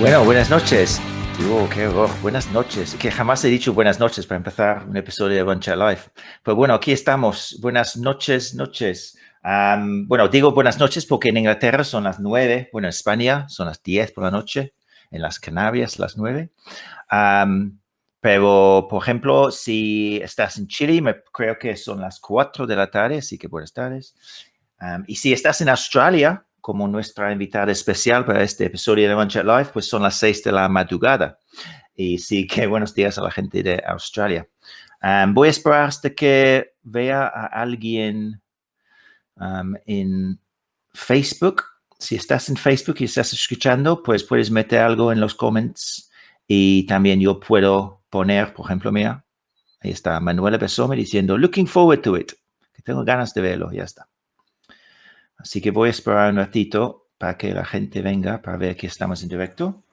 Bueno, buenas noches. Qué horror. Buenas noches. Que jamás he dicho buenas noches para empezar un episodio de One Chat Live. Pero bueno, aquí estamos. Buenas noches. Bueno, digo buenas noches porque en Inglaterra son las 9. Bueno, en España son las 10 por la noche. En las Canarias las 9. Pero, por ejemplo, si estás en Chile, creo que son las 4 de la tarde, así que buenas tardes. Y si estás en Australia, como nuestra invitada especial para este episodio de One Chat Live, pues son las 6 de la madrugada. Y sí que buenos días a la gente de Australia. Voy a esperar hasta que vea a alguien en Facebook. Si estás en Facebook y estás escuchando, pues puedes meter algo en los comments y también yo puedo poner, por ejemplo, mira, ahí está Manuela Besome diciendo, looking forward to it, que tengo ganas de verlo, ya está. Así que voy a esperar un ratito para que la gente venga para ver que estamos en directo.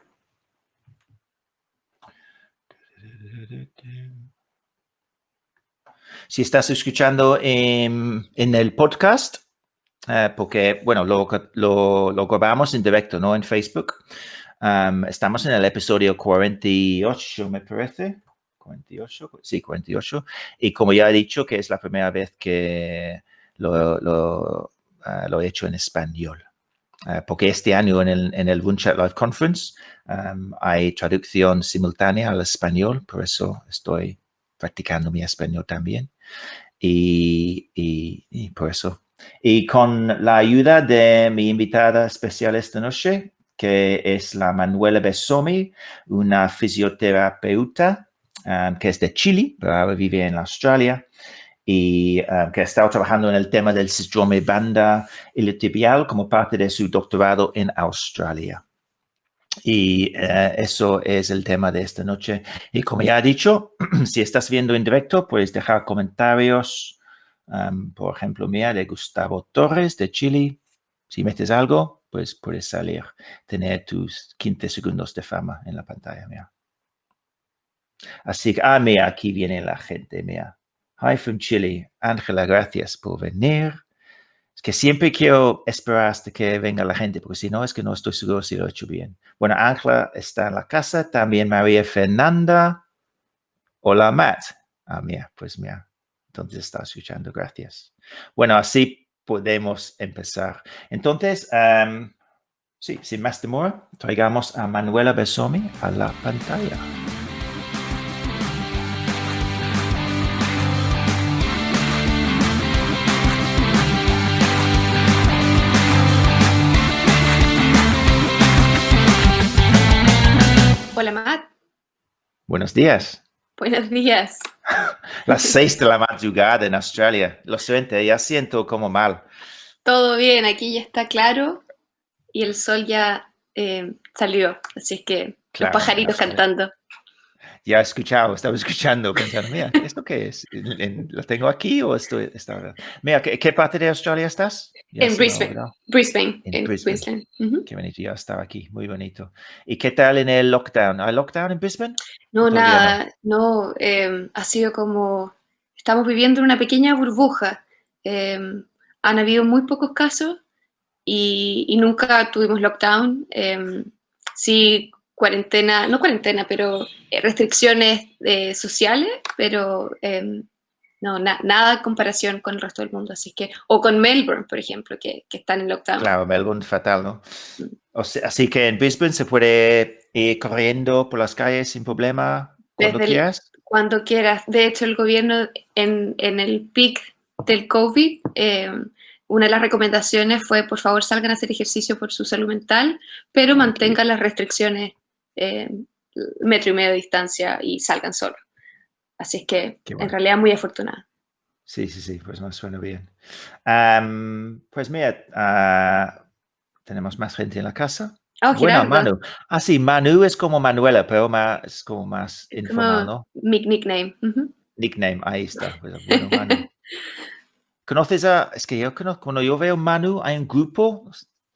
Si estás escuchando en el podcast, porque, bueno, lo grabamos en directo, ¿no? En Facebook. Estamos en el episodio 48, me parece. 48, sí, 48. Y como ya he dicho, que es la primera vez que lo he hecho en español. Porque este año en el One Chat Live Conference hay traducción simultánea al español, por eso estoy practicando mi español también. Y por eso. Y con la ayuda de mi invitada especial esta noche, que es la Manuela Besome, una fisioterapeuta que es de Chile, pero ahora vive en Australia, y que ha estado trabajando en el tema del síndrome banda iliotibial como parte de su doctorado en Australia. Y eso es el tema de esta noche. Y como ya he dicho, si estás viendo en directo, puedes dejar comentarios. Por ejemplo, mía de Gustavo Torres de Chile. Si metes algo, pues puedes salir, tener tus 15 segundos de fama en la pantalla, mía. Así que, mira, aquí viene la gente, mira. Hi from Chile. Ángela, gracias por venir. Es que siempre quiero esperar hasta que venga la gente, porque si no, es que no estoy seguro si lo he hecho bien. Bueno, Ángela está en la casa, también María Fernanda. Hola, Matt. Mira, pues mira, entonces está escuchando, gracias. Bueno, así podemos empezar. Entonces, sí, sin más demora, traigamos a Manuela Besome a la pantalla. Hola, Matt. Buenos días. Buenos días. Las 6 de la madrugada en Australia. Lo siento, ya siento como mal. Todo bien, aquí ya está claro y el sol ya salió, así es que los Claro, pajaritos cantando. Ya estaba escuchando, pensando, mira, ¿esto qué es? ¿Lo tengo aquí o está? Mira, ¿qué parte de Australia estás? Ya En se me ha Brisbane, olvidado. En en Brisbane. Queensland. Ujú. Qué bonito, ya estaba aquí, muy bonito. ¿Y qué tal en el lockdown? ¿Hay lockdown en Brisbane? ¿O No, todavía no? nada, no, ha sido como, estamos viviendo en una pequeña burbuja. Eh, Han habido muy pocos casos y nunca tuvimos lockdown. Sí, cuarentena, no cuarentena, pero restricciones sociales, pero no, nada en comparación con el resto del mundo. Así que, o con Melbourne, por ejemplo, que están en lockdown. Claro, Melbourne, fatal, ¿no? Así que en Brisbane se puede ir corriendo por las calles sin problema cuando quieras. Cuando quieras. De hecho, el gobierno en el pic del COVID, una de las recomendaciones fue, por favor, salgan a hacer ejercicio por su salud mental, pero mantengan las restricciones, eh, metro y medio de distancia y salgan solos. Así es que, Qué en bueno. realidad, muy afortunada. Sí, pues me suena bien. Pues mira, tenemos más gente en la casa. Oh, Bueno, Gerardo, Manu. Sí, Manu es como Manuela, pero es como más es informal, como ¿no? mi nickname. Ujú. Nickname, ahí está. Pues, bueno, Manu. Es que yo conozco, cuando yo veo Manu, hay un grupo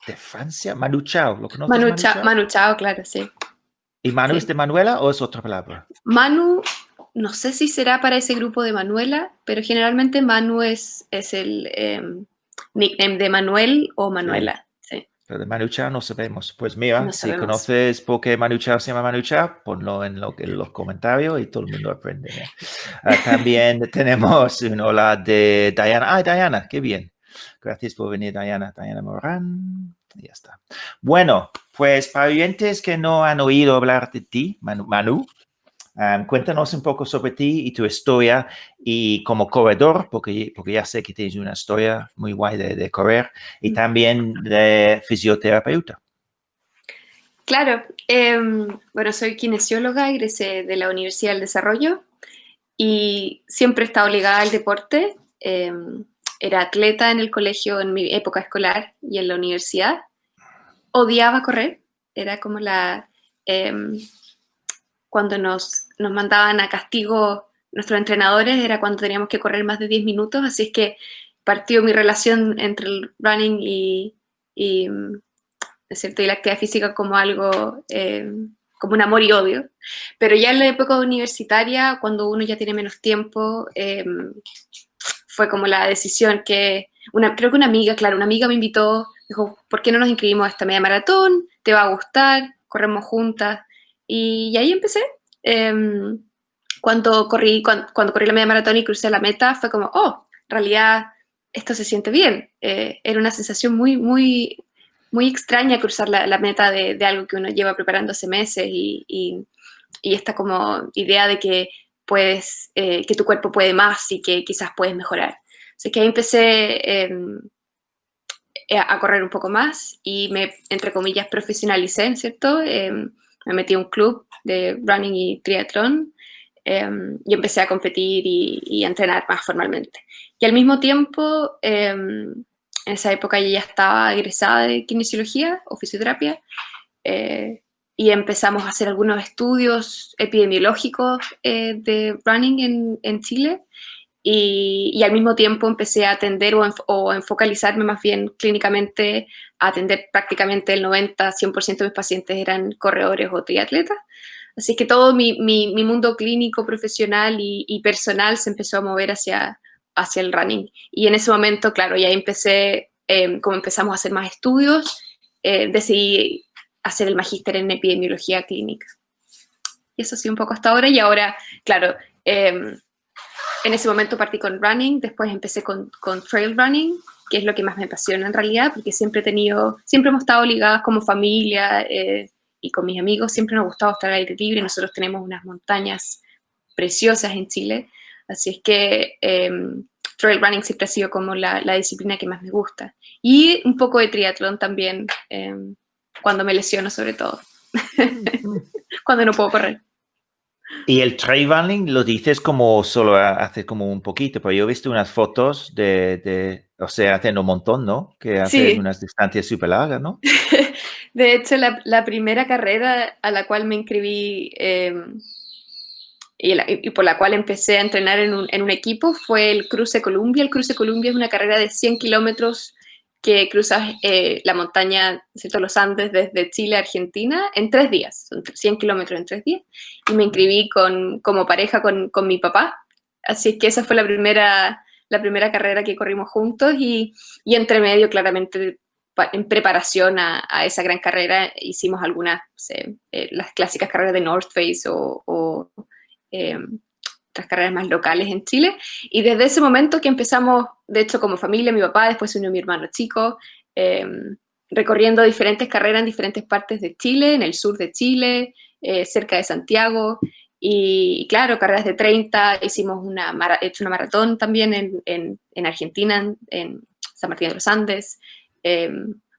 de Francia, Manu Chao. ¿Lo conoces, Manu Chao? Manu Chao, claro, sí. ¿Y Manu es Sí. de Manuela o es otra palabra? Manu, no sé si será para ese grupo de Manuela, pero generalmente Manu es el nickname de Manuel o Sí. Manuela. Sí. pero de Manu Chao no sabemos. Pues mira, No si sabemos. conoces por qué Manu Chao se llama Manu Chao, ponlo en los comentarios y todo el mundo aprende. También tenemos un hola de Diana. Ah, Diana, qué bien. Gracias por venir, Diana. Diana Morán. Y ya está. Bueno, pues para oyentes que no han oído hablar de ti, Manu, cuéntanos un poco sobre ti y tu historia y como corredor, porque ya sé que tienes una historia muy guay de correr y también de fisioterapeuta. Claro, bueno, soy kinesióloga, egresé de la Universidad del Desarrollo y siempre he estado ligada al deporte. Era atleta en el colegio en mi época escolar y en la universidad. Odiaba correr, era como cuando nos mandaban a castigo nuestros entrenadores, era cuando teníamos que correr más de 10 minutos, así es que partió mi relación entre el running y, ¿es cierto? Y la actividad física como algo, como un amor y odio. Pero ya en la época universitaria, cuando uno ya tiene menos tiempo, fue como la decisión creo que una amiga me invitó, dijo, ¿por qué no nos inscribimos a esta media maratón? ¿Te va a gustar? Corremos juntas. Y ahí empecé. Cuando corrí la media maratón y crucé la meta, fue como, oh, en realidad esto se siente bien. Era una sensación muy, muy, muy extraña cruzar la meta de algo que uno lleva preparando hace meses y esta como idea de que puedes, que tu cuerpo puede más y que quizás puedes mejorar. Así que ahí empecé a correr un poco más y entre comillas, profesionalicé, ¿cierto? Me metí a un club de running y triatlón y empecé a competir y a entrenar más formalmente. Y al mismo tiempo, en esa época yo ya estaba egresada de kinesiología o fisioterapia y empezamos a hacer algunos estudios epidemiológicos de running en Chile y al mismo tiempo empecé a atender o enfocalizarme más bien clínicamente a atender prácticamente el 90-100% de mis pacientes eran corredores o triatletas. Así que todo mi mundo clínico, profesional y personal se empezó a mover hacia el running. Y en ese momento, claro, ya empecé, como empezamos a hacer más estudios, decidí hacer el magíster en epidemiología clínica. Y eso sí, un poco hasta ahora. Y ahora, claro, en ese momento partí con running, después empecé con trail running, que es lo que más me apasiona en realidad, porque siempre hemos estado ligadas como familia y con mis amigos, siempre nos ha gustado estar al aire libre, nosotros tenemos unas montañas preciosas en Chile, así es que trail running siempre ha sido como la disciplina que más me gusta. Y un poco de triatlón también, cuando me lesiono sobre todo, cuando no puedo correr. Y el trail running lo dices como solo hace como un poquito, pero yo he visto unas fotos o sea, haciendo un montón, ¿no? Que haces Sí. unas distancias súper largas, ¿no? De hecho, la primera carrera a la cual me inscribí y por la cual empecé a entrenar en un equipo fue el Cruce Columbia. El Cruce Columbia es una carrera de 100 kilómetros que cruzas la montaña, ¿cierto? Los Andes desde Chile a Argentina en 3 días. Son 100 kilómetros en 3 días. Y me inscribí como pareja con mi papá. Así es que esa fue la primera carrera que corrimos juntos y entre medio, claramente, en preparación a esa gran carrera, hicimos algunas, no sé, las clásicas carreras de North Face o otras carreras más locales en Chile. Y desde ese momento que empezamos, de hecho, como familia, mi papá, después se unió mi hermano chico, recorriendo diferentes carreras en diferentes partes de Chile, en el sur de Chile, cerca de Santiago. Y claro, carreras de 30, hicimos una maratón también en Argentina, en San Martín de los Andes,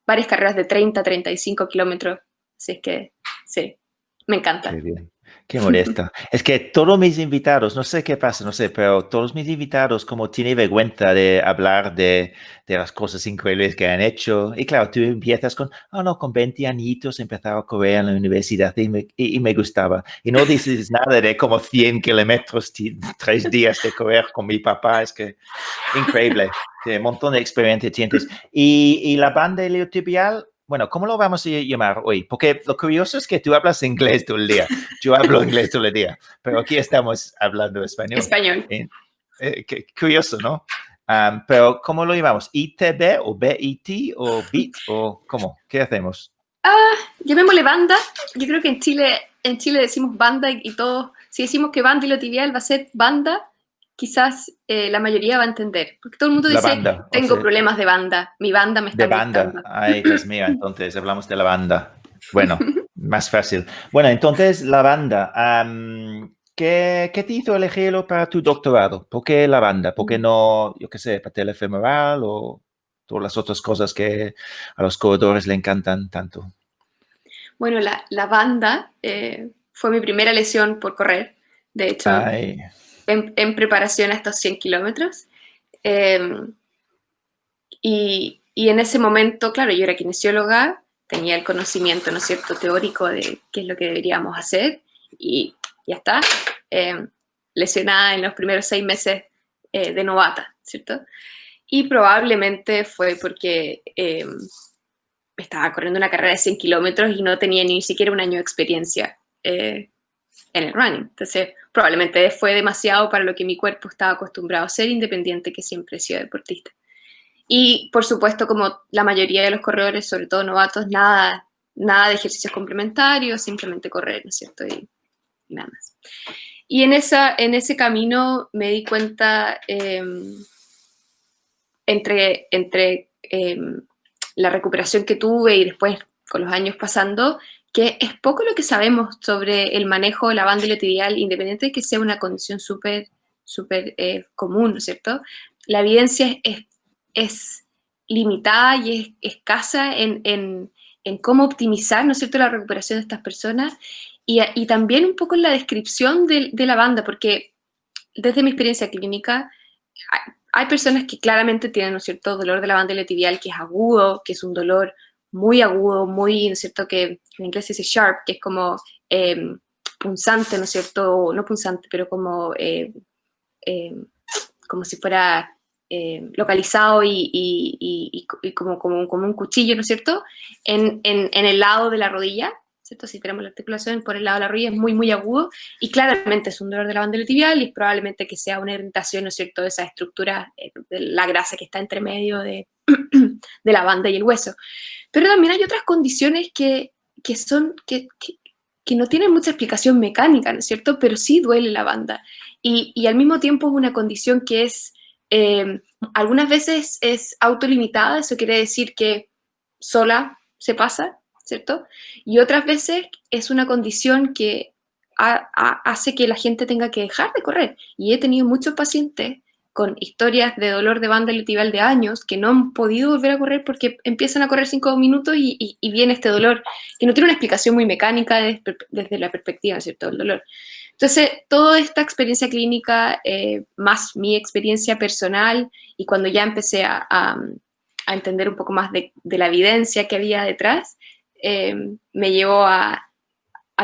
varias carreras de 30-35 kilómetros, así es que sí, me encanta. Qué bien. Qué molesto. Es que todos mis invitados, no sé qué pasa, no sé, pero todos mis invitados como tienen vergüenza de hablar de las cosas increíbles que han hecho. Y claro, tú empiezas con, no, con 20 añitos empezaba a correr en la universidad y me gustaba. Y no dices nada de como 100 kilómetros, 3 días de correr con mi papá. Es que increíble. Un montón de experiencia tienes. Y la banda iliotibial, bueno, ¿cómo lo vamos a llamar hoy? Porque lo curioso es que tú hablas inglés todo el día. Yo hablo inglés todo el día, pero aquí estamos hablando español. Español. Qué curioso, ¿no? Pero, ¿cómo lo llamamos? ¿ITB o BIT o BIT o cómo? ¿Qué hacemos? Llamémosle banda. Yo creo que en Chile decimos banda y todos, si decimos que banda iliotibial va a ser banda, quizás la mayoría va a entender. Porque todo el mundo La dice, banda, o tengo sea, problemas de banda, mi banda me está de banda. molestando. Ay, Dios mío, entonces hablamos de la banda. Bueno, más fácil. Bueno, entonces la banda. ¿Qué te hizo elegirlo para tu doctorado? ¿Por qué la banda? ¿Por qué no, yo qué sé, patela femoral o todas las otras cosas que a los corredores le encantan tanto? Bueno, la banda fue mi primera lesión por correr. De hecho, Ay, en preparación a estos 100 kilómetros. Eh, y en ese momento, claro, yo era kinesióloga, tenía el conocimiento, ¿no es cierto?, teórico de qué es lo que deberíamos hacer y ya está, lesionada en los primeros 6 meses de novata, ¿cierto? Y probablemente fue porque estaba corriendo una carrera de 100 kilómetros y no tenía ni siquiera un año de experiencia en el running. Entonces, probablemente fue demasiado para lo que mi cuerpo estaba acostumbrado a ser, independiente que siempre he sido deportista. Y por supuesto, como la mayoría de los corredores, sobre todo novatos, nada de ejercicios complementarios, simplemente correr, ¿no es cierto? Y nada más. Y en ese camino me di cuenta entre la recuperación que tuve y después con los años pasando, que es poco lo que sabemos sobre el manejo de la banda iliotibial, independiente de que sea una condición súper común, ¿no es cierto? La evidencia es limitada y es escasa en cómo optimizar, ¿no es cierto?, la recuperación de estas personas y también un poco en la descripción de la banda, porque desde mi experiencia clínica hay personas que claramente tienen, ¿no es cierto?, dolor de la banda iliotibial que es agudo, que es un dolor muy agudo, muy, ¿no es cierto?, que en inglés se dice sharp, que es como punzante, ¿no es cierto?, no punzante, pero eh, como si fuera localizado y como un cuchillo, ¿no es cierto?, en el lado de la rodilla, ¿cierto? Si tenemos la articulación por el lado de la rodilla es muy agudo y claramente es un dolor de la banda iliotibial y es probablemente que sea una irritación, ¿no es cierto?, de esa estructura, de la grasa que está entre medio de la banda y el hueso. Pero también hay otras condiciones que no tienen mucha explicación mecánica, ¿no es cierto?, pero sí duele la banda. Y al mismo tiempo es una condición que es, algunas veces es autolimitada, eso quiere decir que sola se pasa, ¿cierto? Y otras veces es una condición que hace que la gente tenga que dejar de correr. Y he tenido muchos pacientes con historias de dolor de banda iliotibial de años que no han podido volver a correr porque empiezan a correr 5 minutos y viene este dolor que no tiene una explicación muy mecánica desde la perspectiva, ¿cierto?, del dolor. Entonces, toda esta experiencia clínica, más mi experiencia personal, y cuando ya empecé a entender un poco más de la evidencia que había detrás, me llevó a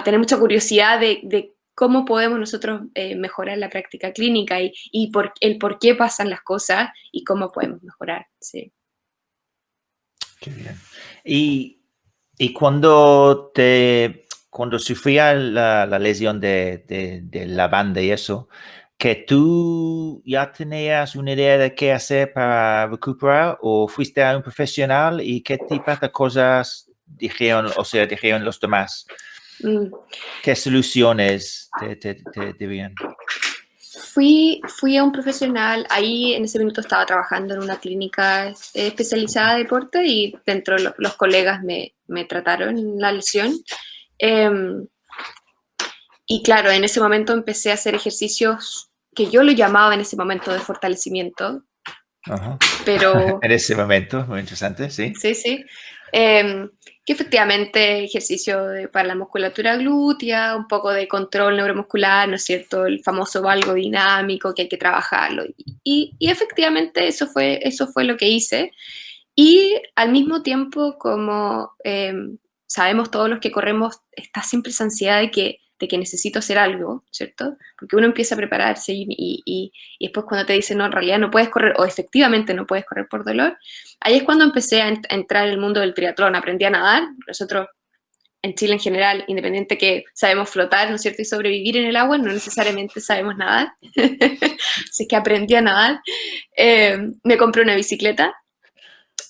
tener mucha curiosidad de cómo podemos nosotros mejorar la práctica clínica y el por qué pasan las cosas y cómo podemos mejorar. Sí. qué bien. Y cuando sufría la lesión de la banda y eso, ¿que tú ya tenías una idea de qué hacer para recuperar o fuiste a un profesional y qué tipo de cosas dijeron los demás? Mm. ¿Qué soluciones te dieron? Fui a un profesional, ahí en ese minuto estaba trabajando en una clínica especializada de deporte y dentro los colegas me trataron la lesión. Y claro, en ese momento empecé a hacer ejercicios que yo lo llamaba en ese momento de fortalecimiento, Ajá. pero En ese momento, muy interesante, sí. sí, que efectivamente ejercicio para la musculatura glútea, un poco de control neuromuscular, ¿no es cierto? El famoso valgo dinámico que hay que trabajarlo. Y efectivamente eso fue lo que hice. Y al mismo tiempo, como sabemos todos los que corremos, está siempre esa ansiedad de que necesito hacer algo, ¿cierto? Porque uno empieza a prepararse y después cuando te dicen, no, en realidad no puedes correr, o efectivamente no puedes correr por dolor, ahí es cuando empecé a entrar en el mundo del triatlón, aprendí a nadar, nosotros en Chile en general, independiente que sabemos flotar, ¿no es cierto?, y sobrevivir en el agua, no necesariamente sabemos nadar. Así que aprendí a nadar. Me compré una bicicleta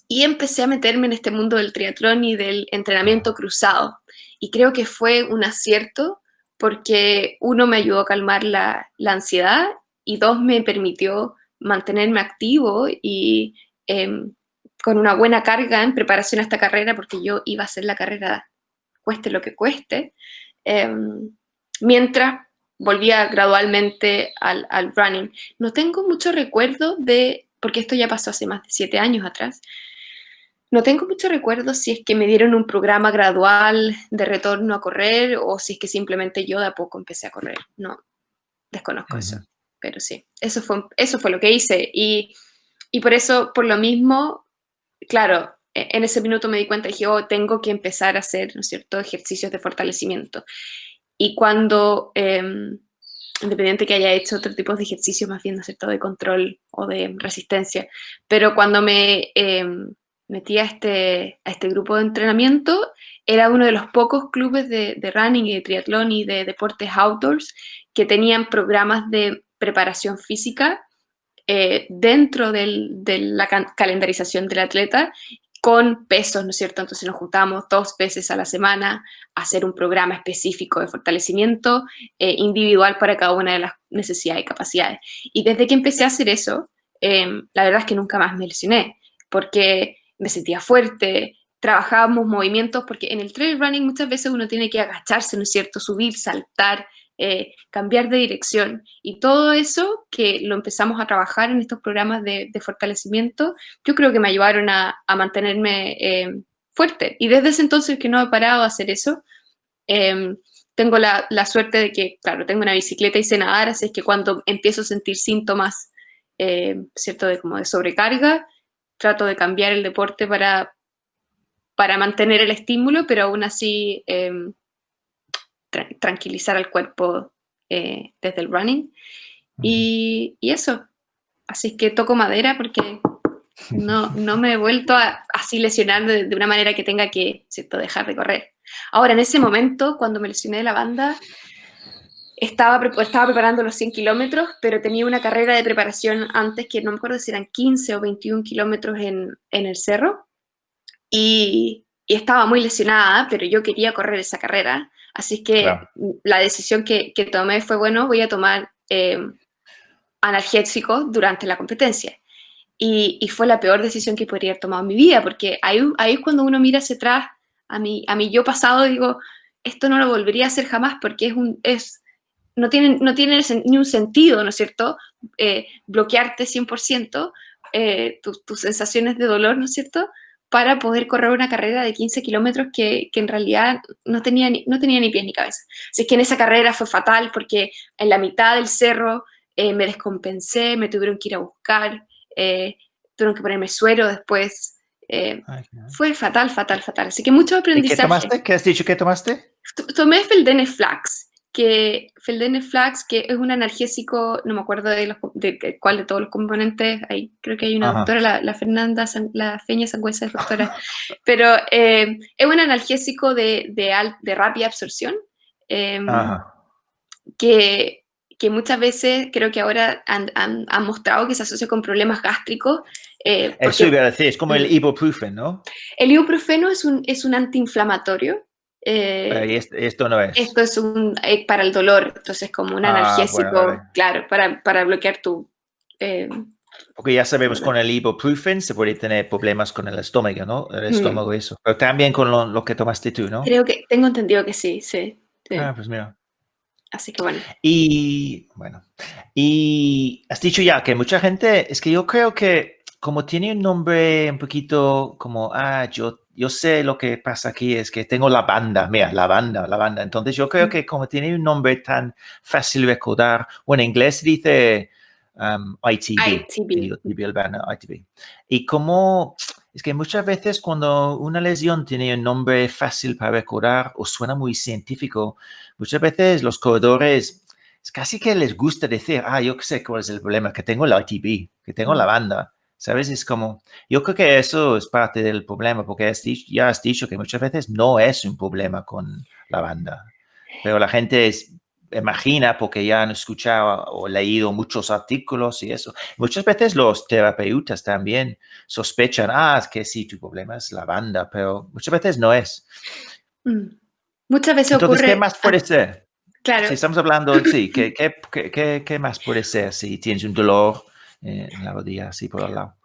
y empecé a meterme en este mundo del triatlón y del entrenamiento cruzado. Y creo que fue un acierto porque uno me ayudó a calmar la ansiedad y dos me permitió mantenerme activo y con una buena carga en preparación a esta carrera, porque yo iba a hacer la carrera cueste lo que cueste, mientras volvía gradualmente al running. No tengo mucho recuerdo porque esto ya pasó hace más de 7 años atrás, no tengo mucho recuerdo si es que me dieron un programa gradual de retorno a correr o si es que simplemente yo de a poco empecé a correr. No, desconozco eso. Pero sí, eso fue lo que hice. Y por eso, por lo mismo, claro, en ese minuto me di cuenta y dije, oh, tengo que empezar a hacer, ¿no es cierto?, ejercicios de fortalecimiento. Y cuando, independiente que haya hecho otro tipo de ejercicios más bien, ¿no es cierto?, de control o de resistencia, pero cuando me metí a este grupo de entrenamiento, era uno de los pocos clubes de running y de triatlón y de deportes outdoors que tenían programas de preparación física dentro de la calendarización del atleta con pesos, ¿no es cierto? Entonces nos juntamos 2 veces a la semana a hacer un programa específico de fortalecimiento individual para cada una de las necesidades y capacidades. Y desde que empecé a hacer eso, la verdad es que nunca más me lesioné, porque me sentía fuerte, trabajábamos movimientos, porque en el trail running muchas veces uno tiene que agacharse, ¿no es cierto?, subir, saltar, cambiar de dirección, y todo eso que lo empezamos a trabajar en estos programas de fortalecimiento, yo creo que me ayudaron a mantenerme fuerte, y desde ese entonces que no he parado de hacer eso. Tengo la suerte de que, claro, tengo una bicicleta y sé nadar, así es que cuando empiezo a sentir síntomas, ¿cierto?, como de sobrecarga, trato de cambiar el deporte para mantener el estímulo, pero aún así tranquilizar al cuerpo desde el running. Y eso. Así que toco madera porque no me he vuelto a así lesionar de una manera que tenga que, ¿cierto?, dejar de correr. Ahora, en ese momento, cuando me lesioné de la banda, estaba preparando los 100 kilómetros, pero tenía una carrera de preparación antes que no me acuerdo si eran 15 o 21 kilómetros en el cerro. Y estaba muy lesionada, pero yo quería correr esa carrera. Así que claro, la decisión que tomé fue, bueno, voy a tomar analgésicos durante la competencia. Y fue la peor decisión que podría haber tomado en mi vida, porque ahí es cuando uno mira hacia atrás, a mi yo pasado, digo, esto no lo volvería a hacer jamás, porque no tiene ni un sentido, ¿no es cierto?, bloquearte 100% tus sensaciones de dolor, ¿no es cierto?, para poder correr una carrera de 15 kilómetros que en realidad no tenía ni pies ni cabeza. Así que en esa carrera fue fatal porque en la mitad del cerro me descompensé, me tuvieron que ir a buscar, tuvieron que ponerme suero después. Fue fatal. Así que mucho aprendizaje. ¿Y qué tomaste? ¿Qué has dicho que tomaste? Tomé Feldene-Flax, que es un analgésico, no me acuerdo de cuál de todos los componentes, ahí creo que hay una doctora, la Fernanda, la Feña Sangüesa es doctora, pero es un analgésico de rápida absorción, que muchas veces creo que ahora han mostrado que se asocia con problemas gástricos. Eso iba a decir, es como el ibuprofen, ¿no? El ibuprofeno es un antiinflamatorio. Y esto no es. Esto es para el dolor, entonces como un analgésico, bueno, vale, claro, para bloquear tu... porque ya sabemos con el ibuprofen se puede tener problemas con el estómago, ¿no? El estómago, eso. Pero también con lo que tomaste tú, ¿no? Tengo entendido que sí. Pues mira. Así que bueno. Y has dicho ya que mucha gente, es que yo creo que como tiene un nombre un poquito como, yo sé lo que pasa aquí, es que tengo la banda. Entonces yo creo que como tiene un nombre tan fácil de recordar, bueno, en inglés dice ITB. ITB. Y como, es que muchas veces cuando una lesión tiene un nombre fácil para recordar o suena muy científico, muchas veces los corredores es casi que les gusta decir, yo sé cuál es el problema, que tengo la ITB, que tengo la banda. ¿Sabes? Es como, yo creo que eso es parte del problema, porque ya has dicho que muchas veces no es un problema con lavanda, pero la gente imagina porque ya han escuchado o leído muchos artículos y eso. Muchas veces los terapeutas también sospechan, es que sí, tu problema es lavanda, pero muchas veces no es. Mm. Muchas veces Entonces, ¿qué ocurre, más puede ser? Si claro, estamos hablando, sí, ¿qué más puede ser si tienes un dolor en la rodilla, así por el lado?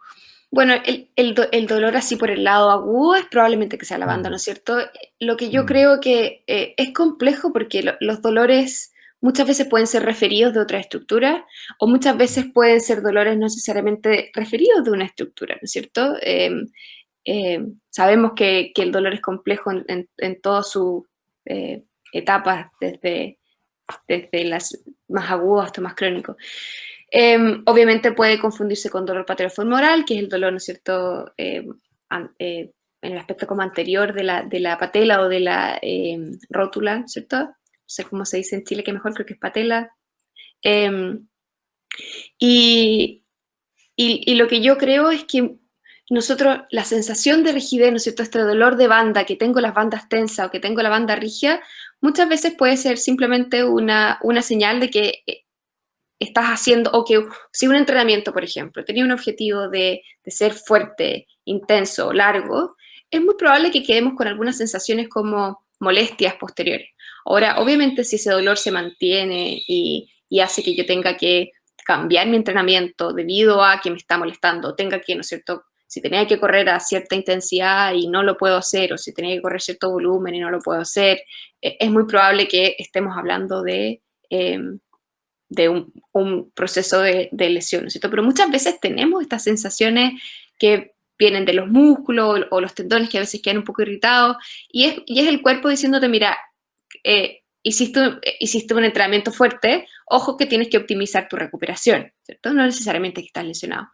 bueno, el dolor así por el lado agudo es probablemente que sea lavanda, ¿no Mm, es cierto? Lo que yo mm, creo que es complejo porque los dolores muchas veces pueden ser referidos de otra estructura o muchas veces pueden ser dolores no necesariamente referidos de una estructura, ¿no es cierto? Sabemos que el dolor es complejo en todas sus etapas, desde las más agudas hasta más crónicos. Obviamente puede confundirse con dolor patelofemoral, que es el dolor, ¿no es cierto?, en el aspecto como anterior de la patela o de la rótula, ¿cierto? No sé cómo se dice en Chile, que mejor creo que es patela. Eh, y, y lo que yo creo es que nosotros, la sensación de rigidez, ¿no es cierto?, este dolor de banda, que tengo las bandas tensas o que tengo la banda rígida, muchas veces puede ser simplemente una señal de que estás haciendo, o que si un entrenamiento, por ejemplo, tenía un objetivo de ser fuerte, intenso, largo, es muy probable que quedemos con algunas sensaciones como molestias posteriores. Ahora, obviamente, si ese dolor se mantiene y hace que yo tenga que cambiar mi entrenamiento debido a que me está molestando, tenga que, ¿no es cierto?, si tenía que correr a cierta intensidad y no lo puedo hacer, o si tenía que correr cierto volumen y no lo puedo hacer, es muy probable que estemos hablando de un proceso de lesión, ¿no es cierto? Pero muchas veces tenemos estas sensaciones que vienen de los músculos o los tendones que a veces quedan un poco irritados y es el cuerpo diciéndote, mira, hiciste un entrenamiento fuerte, ojo que tienes que optimizar tu recuperación, ¿cierto? No necesariamente que estás lesionado.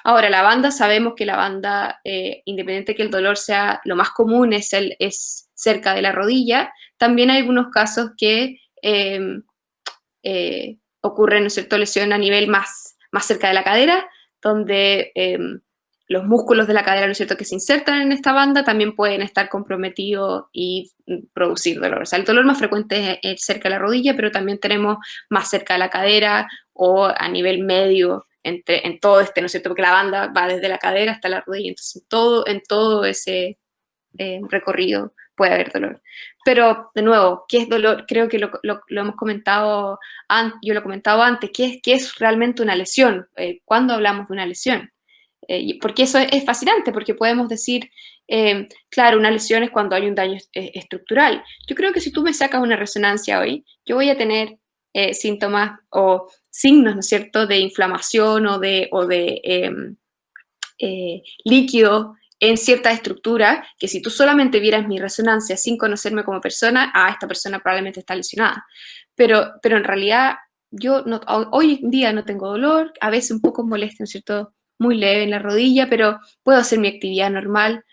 Ahora, la banda, sabemos que la banda, independiente que el dolor sea, lo más común es cerca de la rodilla, también hay algunos casos que ocurre, ¿no es cierto?, lesión a nivel más cerca de la cadera, donde los músculos de la cadera, ¿no es cierto?, que se insertan en esta banda también pueden estar comprometidos y producir dolor. O sea, el dolor más frecuente es cerca de la rodilla, pero también tenemos más cerca de la cadera o a nivel medio en todo ¿no es cierto?, porque la banda va desde la cadera hasta la rodilla, entonces en todo ese recorrido puede haber dolor. Pero, de nuevo, ¿qué es dolor? Creo que lo hemos comentado, yo lo he comentado antes, ¿qué es realmente una lesión? ¿Cuándo hablamos de una lesión? Porque eso es fascinante, porque podemos decir, claro, una lesión es cuando hay un daño estructural. Yo creo que si tú me sacas una resonancia hoy, yo voy a tener síntomas o signos, ¿no es cierto?, de inflamación o de líquido en cierta estructura, que si tú solamente vieras mi resonancia sin conocerme como persona, esta persona probablemente está lesionada. Pero en realidad yo hoy en día no tengo dolor, a veces un poco molesta, ¿no es cierto?, muy leve en la rodilla, pero puedo hacer mi actividad normal.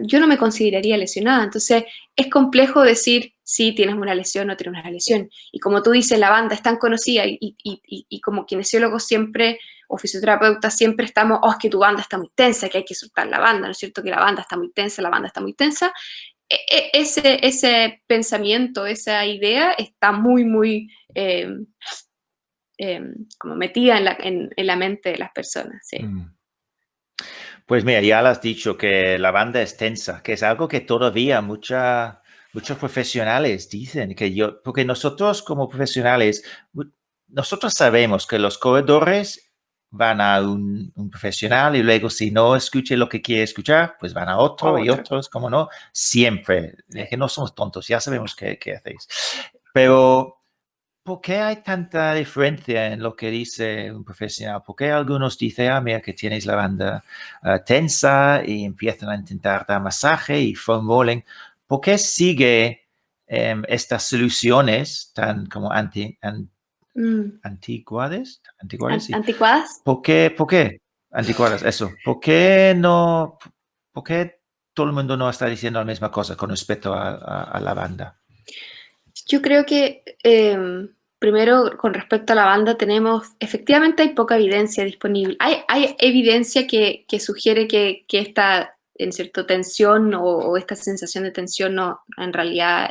Yo no me consideraría lesionada, entonces es complejo decir si tienes una lesión o tienes una lesión. Y como tú dices, la banda es tan conocida y como kinesiólogos siempre o fisioterapeutas siempre estamos, es que tu banda está muy tensa, que hay que soltar la banda, ¿no es cierto? Que la banda está muy tensa, la banda está muy tensa. Ese pensamiento, esa idea está muy como metida en la mente de las personas, sí. mm. Pues mira, ya lo has dicho que la banda es tensa, que es algo que todavía muchos profesionales dicen, porque nosotros como profesionales, nosotros sabemos que los corredores van a un profesional y luego si no escuche lo que quiere escuchar, pues van a otro y Otro. otros, como no, siempre, Sí. es que no somos tontos, ya sabemos qué hacéis. Pero ¿por qué hay tanta diferencia en lo que dice un profesional? ¿Por qué algunos dicen, mira, que tienes la banda tensa y empiezan a intentar dar masaje y foam rolling? ¿Por qué sigue estas soluciones tan como Mm. antiguas? ¿Antiguas? Sí. ¿Anticuadas? ¿Por qué? ¿Por qué? Anticuadas, eso. ¿Por qué no? ¿Por qué todo el mundo no está diciendo la misma cosa con respecto a la banda? Yo creo que primero, con respecto a la banda, efectivamente hay poca evidencia disponible. Hay evidencia que sugiere que esta, en cierto, tensión o esta sensación de tensión no, en realidad,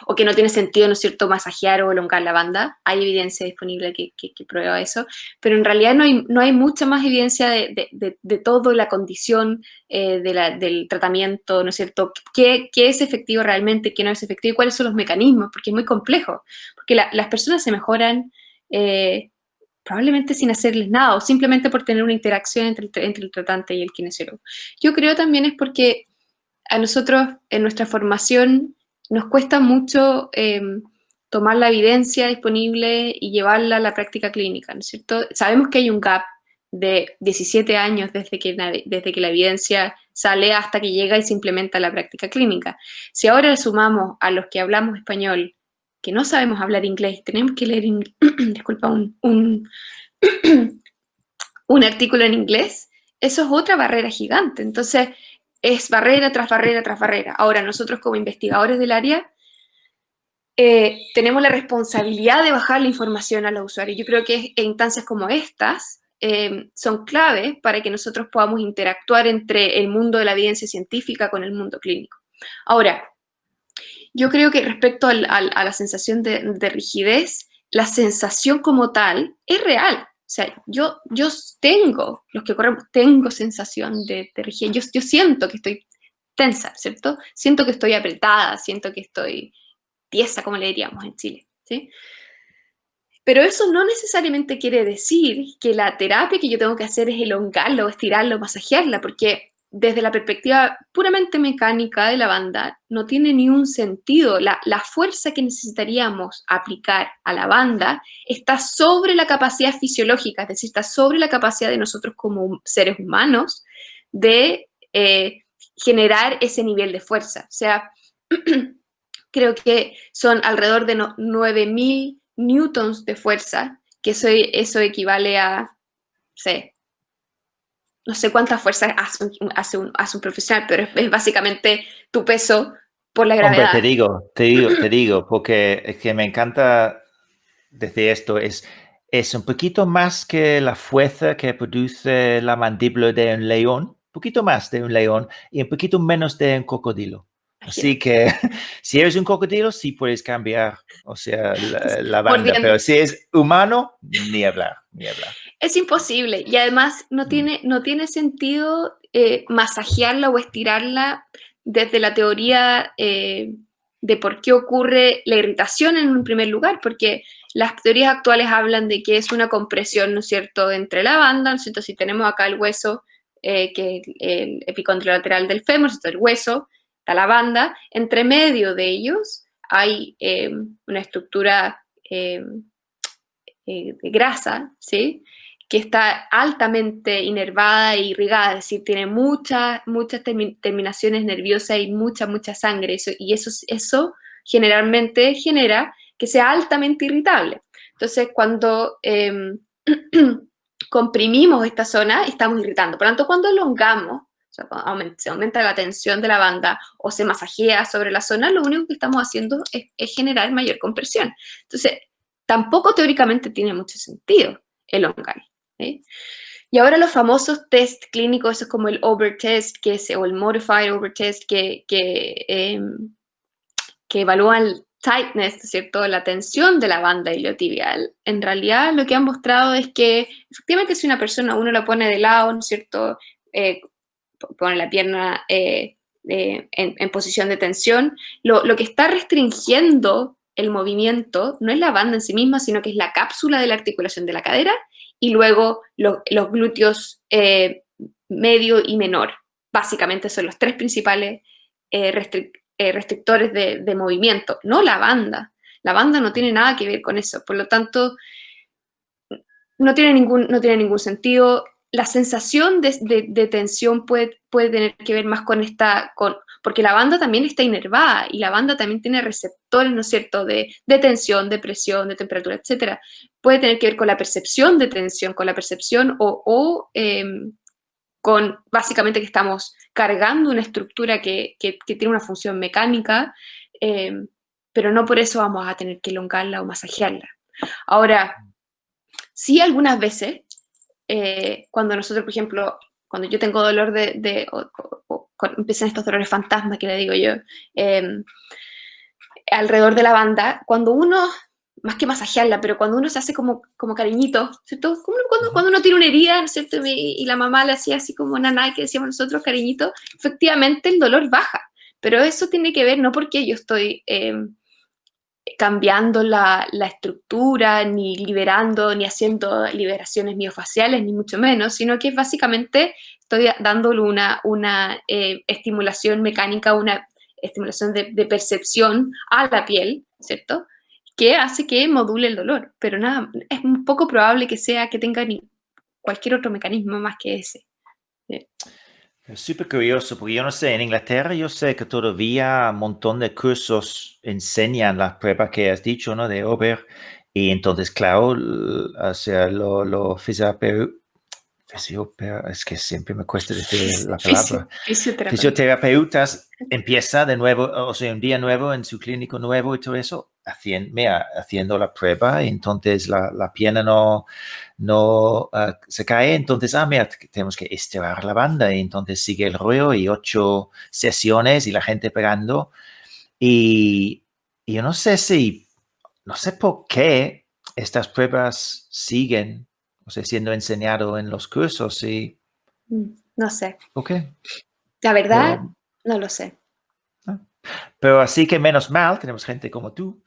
o que no tiene sentido, ¿no es cierto?, masajear o elongar la banda. Hay evidencia disponible que prueba eso, pero en realidad no hay mucha más evidencia de toda la condición del tratamiento, ¿no es cierto?, qué es efectivo realmente, qué no es efectivo y cuáles son los mecanismos, porque es muy complejo, porque las personas se mejoran probablemente sin hacerles nada o simplemente por tener una interacción entre el tratante y el kinesiólogo. Yo creo también es porque a nosotros en nuestra formación nos cuesta mucho tomar la evidencia disponible y llevarla a la práctica clínica, ¿no es cierto? Sabemos que hay un gap de 17 años desde que la evidencia sale hasta que llega y se implementa la práctica clínica. Si ahora le sumamos a los que hablamos español, que no sabemos hablar inglés, tenemos que leer disculpa, un artículo en inglés, eso es otra barrera gigante. Entonces, es barrera tras barrera tras barrera. Ahora, nosotros como investigadores del área tenemos la responsabilidad de bajar la información a los usuarios. Yo creo que instancias como estas son claves para que nosotros podamos interactuar entre el mundo de la evidencia científica con el mundo clínico. Ahora, yo creo que respecto a la sensación de rigidez, la sensación como tal es real. O sea, yo tengo, los que corremos, tengo sensación de rigidez. Yo siento que estoy tensa, ¿cierto? Siento que estoy apretada, siento que estoy tiesa, como le diríamos en Chile, ¿sí? Pero eso no necesariamente quiere decir que la terapia que yo tengo que hacer es elongarla o estirarla o masajearla, porque desde la perspectiva puramente mecánica de la banda no tiene ni un sentido. La fuerza que necesitaríamos aplicar a la banda está sobre la capacidad fisiológica, es decir, está sobre la capacidad de nosotros como seres humanos de generar ese nivel de fuerza. O sea, creo que son alrededor de 9.000 newtons de fuerza, que eso equivale a, no sé cuánta fuerza hace un profesional, pero es básicamente tu peso por la Hombre, gravedad. te digo, porque es que me encanta decir esto, es un poquito más que la fuerza que produce la mandíbula de un león, un poquito más de un león y un poquito menos de un cocodrilo. Así Imagínate. que si eres un cocodrilo, sí puedes cambiar, o sea, la banda, Mordiendo. pero si es humano, ni hablar, ni hablar. Es imposible y además no Mm. tiene sentido masajearla o estirarla desde la teoría de por qué ocurre la irritación en un primer lugar, porque las teorías actuales hablan de que es una compresión, ¿no es cierto?, entre la banda, ¿no es cierto? Si tenemos acá el hueso, que es el epicondrio lateral del fémur, ¿no? El hueso, está la banda, entre medio de ellos hay una estructura de grasa, ¿sí?, que está altamente inervada e irrigada, es decir, tiene muchas terminaciones nerviosas y mucha sangre, y eso generalmente genera que sea altamente irritable. Entonces, cuando comprimimos esta zona, estamos irritando. Por lo tanto, cuando elongamos, o sea, cuando se aumenta la tensión de la banda o se masajea sobre la zona, lo único que estamos haciendo es generar mayor compresión. Entonces, tampoco teóricamente tiene mucho sentido elongar. ¿Sí? Y ahora los famosos test clínicos, eso es como el over-test o el modified over-test que evalúan el tightness, ¿cierto?, la tensión de la banda iliotibial. En realidad lo que han mostrado es que efectivamente si una persona, uno la pone de lado, ¿no es cierto?, pone la pierna en posición de tensión, lo que está restringiendo el movimiento no es la banda en sí misma, sino que es la cápsula de la articulación de la cadera y luego los glúteos medio y menor. Básicamente son los tres principales restrictores de movimiento, no la banda. La banda no tiene nada que ver con eso, por lo tanto, no tiene ningún sentido. La sensación de tensión puede tener que ver más porque la banda también está inervada y la banda también tiene receptores, ¿no es cierto?, de tensión, de presión, de temperatura, etc. Puede tener que ver con la percepción de tensión, con la percepción con básicamente que estamos cargando una estructura que tiene una función mecánica pero no por eso vamos a tener que elongarla o masajearla. Ahora, sí, algunas veces, cuando nosotros, por ejemplo, cuando yo tengo dolor cuando empiezan estos dolores fantasma que le digo yo, alrededor de la banda, cuando uno, más que masajearla, pero cuando uno se hace como cariñito, ¿cierto? Como cuando uno tiene una herida, ¿no es cierto? Y la mamá le hacía así como nanay, que decíamos nosotros, cariñito, efectivamente el dolor baja, pero eso tiene que ver no porque yo estoy cambiando la estructura, ni liberando, ni haciendo liberaciones miofaciales, ni mucho menos, sino que básicamente estoy dándole una estimulación mecánica, una estimulación de percepción a la piel, ¿cierto? Que hace que module el dolor, pero nada, es un poco probable que sea que tenga cualquier otro mecanismo más que ese. ¿Sí? Es súper curioso, porque yo no sé, en Inglaterra yo sé que todavía un montón de cursos enseñan las pruebas que has dicho, ¿no? De Ober. Y entonces, claro, o sea, es que siempre me cuesta decir la palabra. Fisioterapeutas empieza de nuevo, o sea, un día nuevo en su clínico nuevo y todo eso, haciendo la prueba, y entonces la pierna no se cae, entonces, mira, tenemos que estirar la banda, y entonces sigue el rollo y 8 sesiones y la gente pegando, y yo no sé por qué estas pruebas siguen, o sea, siendo enseñado en los cursos, y No sé. ¿por qué? La verdad, no lo sé. Pero así que menos mal, tenemos gente como tú.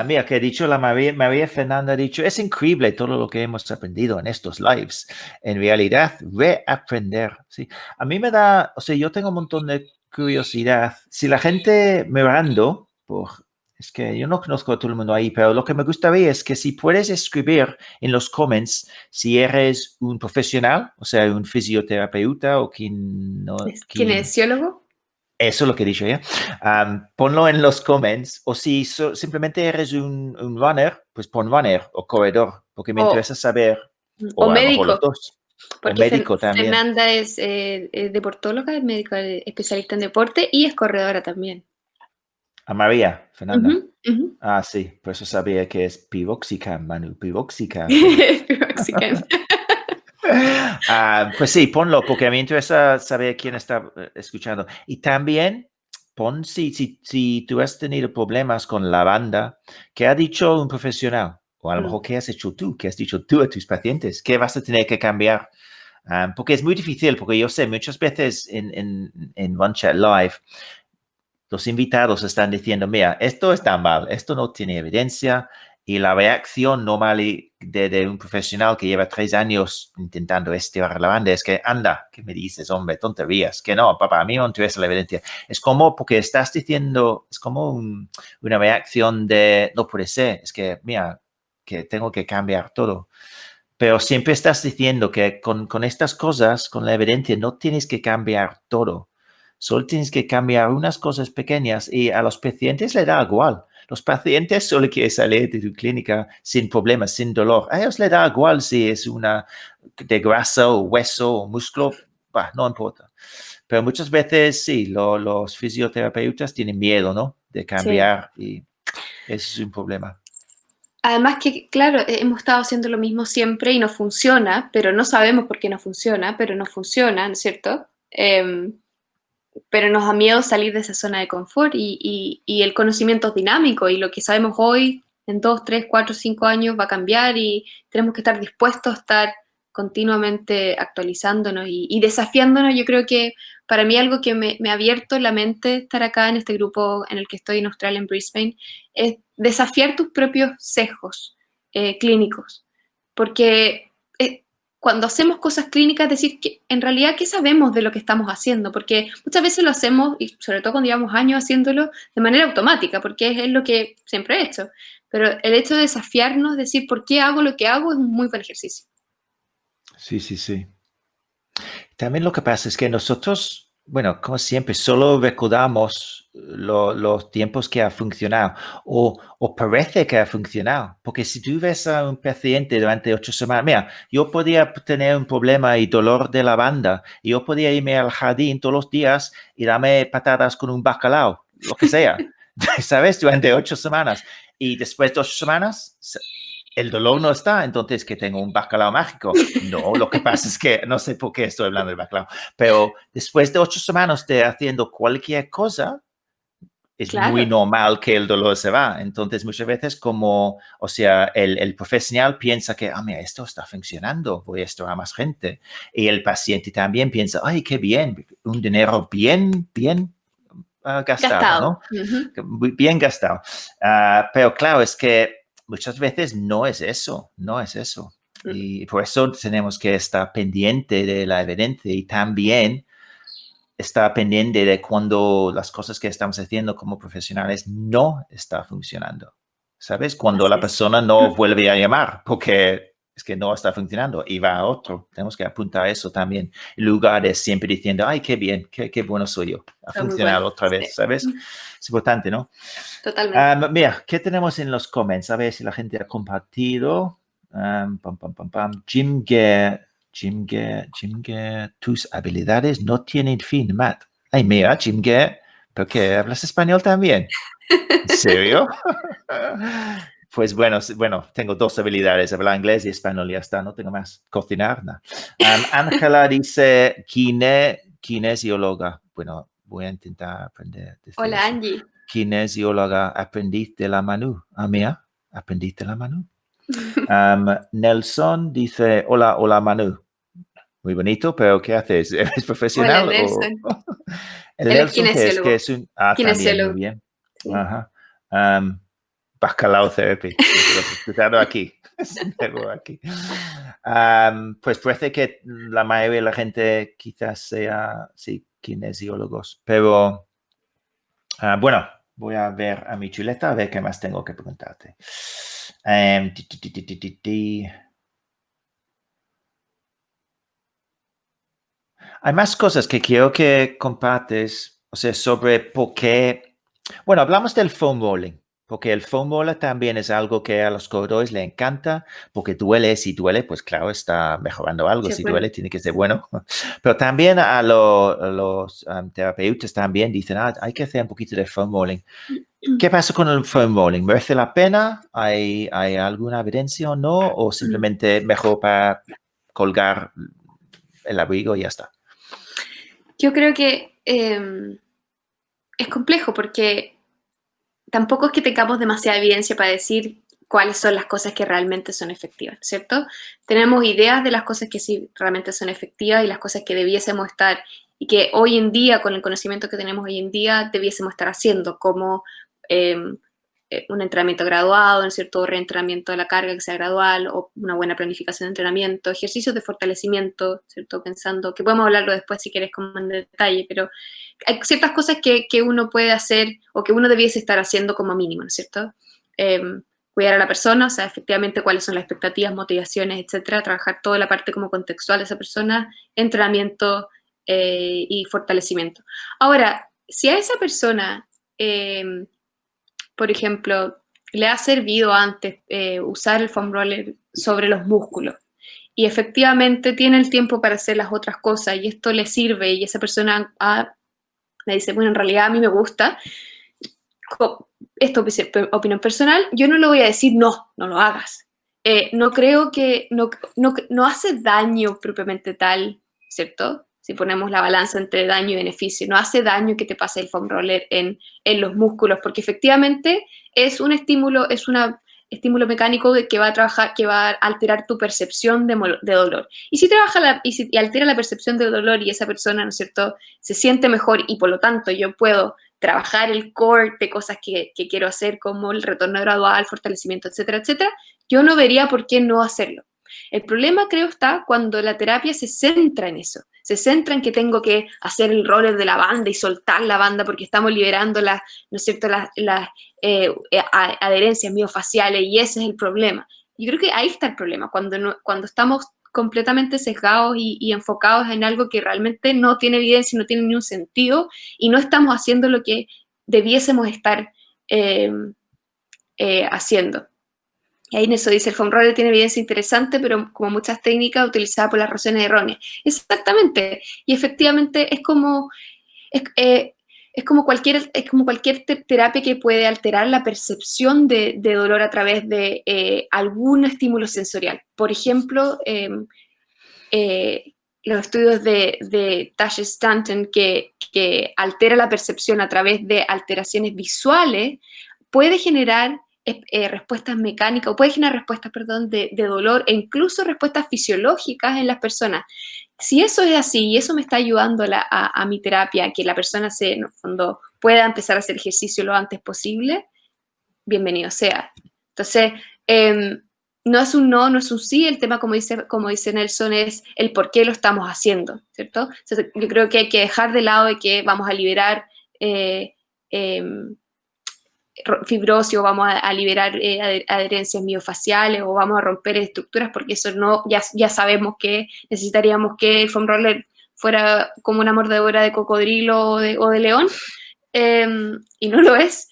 Mira, que ha dicho María Fernanda, ha dicho, es increíble todo lo que hemos aprendido en estos lives. En realidad, reaprender. ¿Sí? A mí me da, o sea, yo tengo un montón de curiosidad. Si la gente mirando, es que yo no conozco a todo el mundo ahí, pero lo que me gustaría es que si puedes escribir en los comments si eres un profesional, o sea, un fisioterapeuta o ¿Kinesiólogo? eso es lo que he dicho ya. Ponlo en los comments, o si simplemente eres un runner, pues pon runner o corredor, porque me interesa saber, o o a lo mejor los médico, dos, o porque médico también. Fernanda es deportóloga, es médica especialista en deporte y es corredora también. A María Fernanda. Uh-huh. Sí, por eso sabía que es piroxicam, Manu, piroxicam. Pues sí, ponlo, porque a mí me interesa saber quién está escuchando. Y también pon si tú has tenido problemas con la banda, ¿qué ha dicho un profesional? O a lo mejor, ¿qué has hecho tú? ¿Qué has dicho tú a tus pacientes? ¿Qué vas a tener que cambiar? Porque es muy difícil, porque yo sé, muchas veces en One Chat Live, los invitados están diciendo, mira, esto está mal, esto no tiene evidencia, y la reacción normal de un profesional que lleva 3 años intentando estirar la banda es que, anda, ¿qué me dices, hombre? Tonterías. Que no, papá, a mí no interesa la evidencia. Es como, porque estás diciendo, es como una reacción de, no puede ser, es que, mira, que tengo que cambiar todo. Pero siempre estás diciendo que con estas cosas, con la evidencia, no tienes que cambiar todo. Solo tienes que cambiar unas cosas pequeñas, y a los pacientes les da igual. Los pacientes solo quieren salir de tu clínica sin problemas, sin dolor. A ellos les da igual si es una de grasa o hueso o músculo, no importa. Pero muchas veces sí, los fisioterapeutas tienen miedo, ¿no? De cambiar, sí. Y eso es un problema. Además que, claro, hemos estado haciendo lo mismo siempre y no funciona, pero no sabemos por qué no funciona, pero no funciona, ¿no es cierto? Pero nos da miedo salir de esa zona de confort y el conocimiento es dinámico, y lo que sabemos hoy en 2, 3, 4, 5 años va a cambiar, y tenemos que estar dispuestos a estar continuamente actualizándonos y desafiándonos. Yo creo que para mí algo que me ha abierto la mente estar acá en este grupo en el que estoy en Australia, en Brisbane, es desafiar tus propios sesgos clínicos, porque cuando hacemos cosas clínicas, decir que en realidad qué sabemos de lo que estamos haciendo, porque muchas veces lo hacemos, y sobre todo cuando llevamos años haciéndolo, de manera automática, porque es lo que siempre he hecho. Pero el hecho de desafiarnos, decir por qué hago lo que hago, es un muy buen ejercicio. Sí, sí, sí. También lo que pasa es que nosotros, bueno, como siempre, solo recordamos los tiempos que ha funcionado, o parece que ha funcionado. Porque si tú ves a un paciente durante 8 semanas, mira, yo podía tener un problema y dolor de la banda, y yo podía irme al jardín todos los días y darme patadas con un bacalao, lo que sea. ¿sabes? Durante 8 semanas. Y después de 8 semanas, el dolor no está, entonces que tengo un bacalao mágico. No, lo que pasa es que no sé por qué estoy hablando del bacalao, pero después de 8 semanas de haciendo cualquier cosa, es muy Claro, normal que el dolor se va. Entonces, muchas veces como, o sea, el profesional piensa que, mira, esto está funcionando, voy a esto a más gente. Y el paciente también piensa, ay, qué bien, un dinero bien, bien gastado, gastado. ¿no? Ujú. Muy bien gastado. Pero claro, es que muchas veces no es eso, no es eso. Mm. Y por eso tenemos que estar pendiente de la evidencia y también estar pendiente de cuando las cosas que estamos haciendo como profesionales no está funcionando. ¿Sabes? Cuando Así la es. persona no vuelve a llamar porque es que no está funcionando y va a otro. Tenemos que apuntar eso también. En lugar de siempre diciendo, ay, qué bien, qué bueno soy yo. Ha Fue muy bueno. funcionado otra Sí. vez, ¿sabes? Es importante, ¿no? Totalmente. Mira, ¿qué tenemos en los comments? A ver si la gente ha compartido. Pam, pam, pam, pam. Jim Ge, tus habilidades no tienen fin, Matt. Ay, mira, Jim Ge, ¿pero qué? ¿Hablas español también? ¿En serio? Pues bueno, tengo 2 habilidades, hablar inglés y español, ya está, no tengo más. Cocinar, no. Ángela dice kinesióloga. Bueno, voy a intentar aprender a decir Hola, eso. Angie. Kinesióloga, aprendiz de la Manu. Mira, aprendiz de la Manu. Nelson dice, hola Manu. Muy bonito, pero ¿qué haces? ¿Eres Hola, profesional o...? Nelson. ¿El Él es Nelson qué es? Que kinesiólogo. es un... también, muy Kinesiólogo. bien. Sí. Ajá. Um, Bacalao Therapy. Lo has escuchado aquí. Es nuevo aquí. Pues parece que la mayoría de la gente quizás sea, sí, kinesiólogos. Pero, bueno, voy a ver a mi chuleta a ver qué más tengo que preguntarte. Um, ti, ti, ti, ti, ti, ti, ti. Hay más cosas que quiero que compartes, o sea, sobre por qué. Bueno, hablamos del foam rolling, porque el foam roller también es algo que a los corredores le encanta, porque duele, si duele, pues claro, está mejorando algo, Sí, si bueno. duele, tiene que ser bueno. Pero también a los terapeutas también dicen, hay que hacer un poquito de foam rolling. ¿Qué pasa con el foam rolling? ¿Merece la pena? ¿Hay alguna evidencia o no? ¿O simplemente mejor para colgar el abrigo y ya está? Yo creo que es complejo porque tampoco es que tengamos demasiada evidencia para decir cuáles son las cosas que realmente son efectivas, ¿cierto? Tenemos ideas de las cosas que sí realmente son efectivas y las cosas que debiésemos estar y que hoy en día, con el conocimiento que tenemos hoy en día, debiésemos estar haciendo, como eh, un entrenamiento graduado, un cierto reentrenamiento de la carga que sea gradual, o una buena planificación de entrenamiento, ejercicios de fortalecimiento, ¿cierto? Pensando, que podemos hablarlo después si quieres como en detalle, pero hay ciertas cosas que uno puede hacer o que uno debiese estar haciendo como mínimo, ¿no es cierto? Eh, Cuidar a la persona, o sea, efectivamente cuáles son las expectativas, motivaciones, etcétera, trabajar toda la parte como contextual de esa persona, entrenamiento y fortalecimiento. Ahora, si a esa persona, por ejemplo, le ha servido antes usar el foam roller sobre los músculos y efectivamente tiene el tiempo para hacer las otras cosas y esto le sirve y esa persona me dice, bueno, en realidad a mí me gusta, esto es opinión personal, yo no le voy a decir, no lo hagas. No creo que, no hace daño propiamente tal, ¿cierto? Si ponemos la balanza entre daño y beneficio, no hace daño que te pase el foam roller en los músculos, porque efectivamente es un estímulo, es un estímulo mecánico que va a trabajar, que va a alterar tu percepción de dolor. Y si trabaja y altera la percepción de dolor y esa persona, ¿no es cierto?, se siente mejor y por lo tanto yo puedo trabajar el core de cosas que quiero hacer, como el retorno gradual, fortalecimiento, etcétera, etcétera, yo no vería por qué no hacerlo. El problema creo está cuando la terapia se centra en eso, se centra en que tengo que hacer el roller de la banda y soltar la banda porque estamos liberando las, ¿no es cierto?, las adherencias miofaciales y ese es el problema. Yo creo que ahí está el problema, cuando estamos completamente sesgados y enfocados en algo que realmente no tiene evidencia, no tiene ni un sentido y no estamos haciendo lo que debiésemos estar haciendo. Y ahí en eso dice, el foam roller tiene evidencia interesante, pero como muchas técnicas utilizadas por las razones erróneas. Exactamente. Y efectivamente es como, es, es como cualquier terapia que puede alterar la percepción de dolor a través de algún estímulo sensorial. Por ejemplo, los estudios de Tasha Stanton que altera la percepción a través de alteraciones visuales, puede generar respuestas mecánicas, o puede generar respuestas, perdón, de dolor e incluso respuestas fisiológicas en las personas. Si eso es así y eso me está ayudando a mi terapia, que la persona en el fondo, pueda empezar a hacer ejercicio lo antes posible, bienvenido sea. Entonces, no es un no, no es un sí, el tema, como dice Nelson, es el por qué lo estamos haciendo, ¿cierto? Entonces, yo creo que hay que dejar de lado de que vamos a liberar fibrosis o vamos a liberar adherencias miofaciales o vamos a romper estructuras, porque eso no, ya sabemos que necesitaríamos que el foam roller fuera como una mordedura de cocodrilo o de león, y no lo es.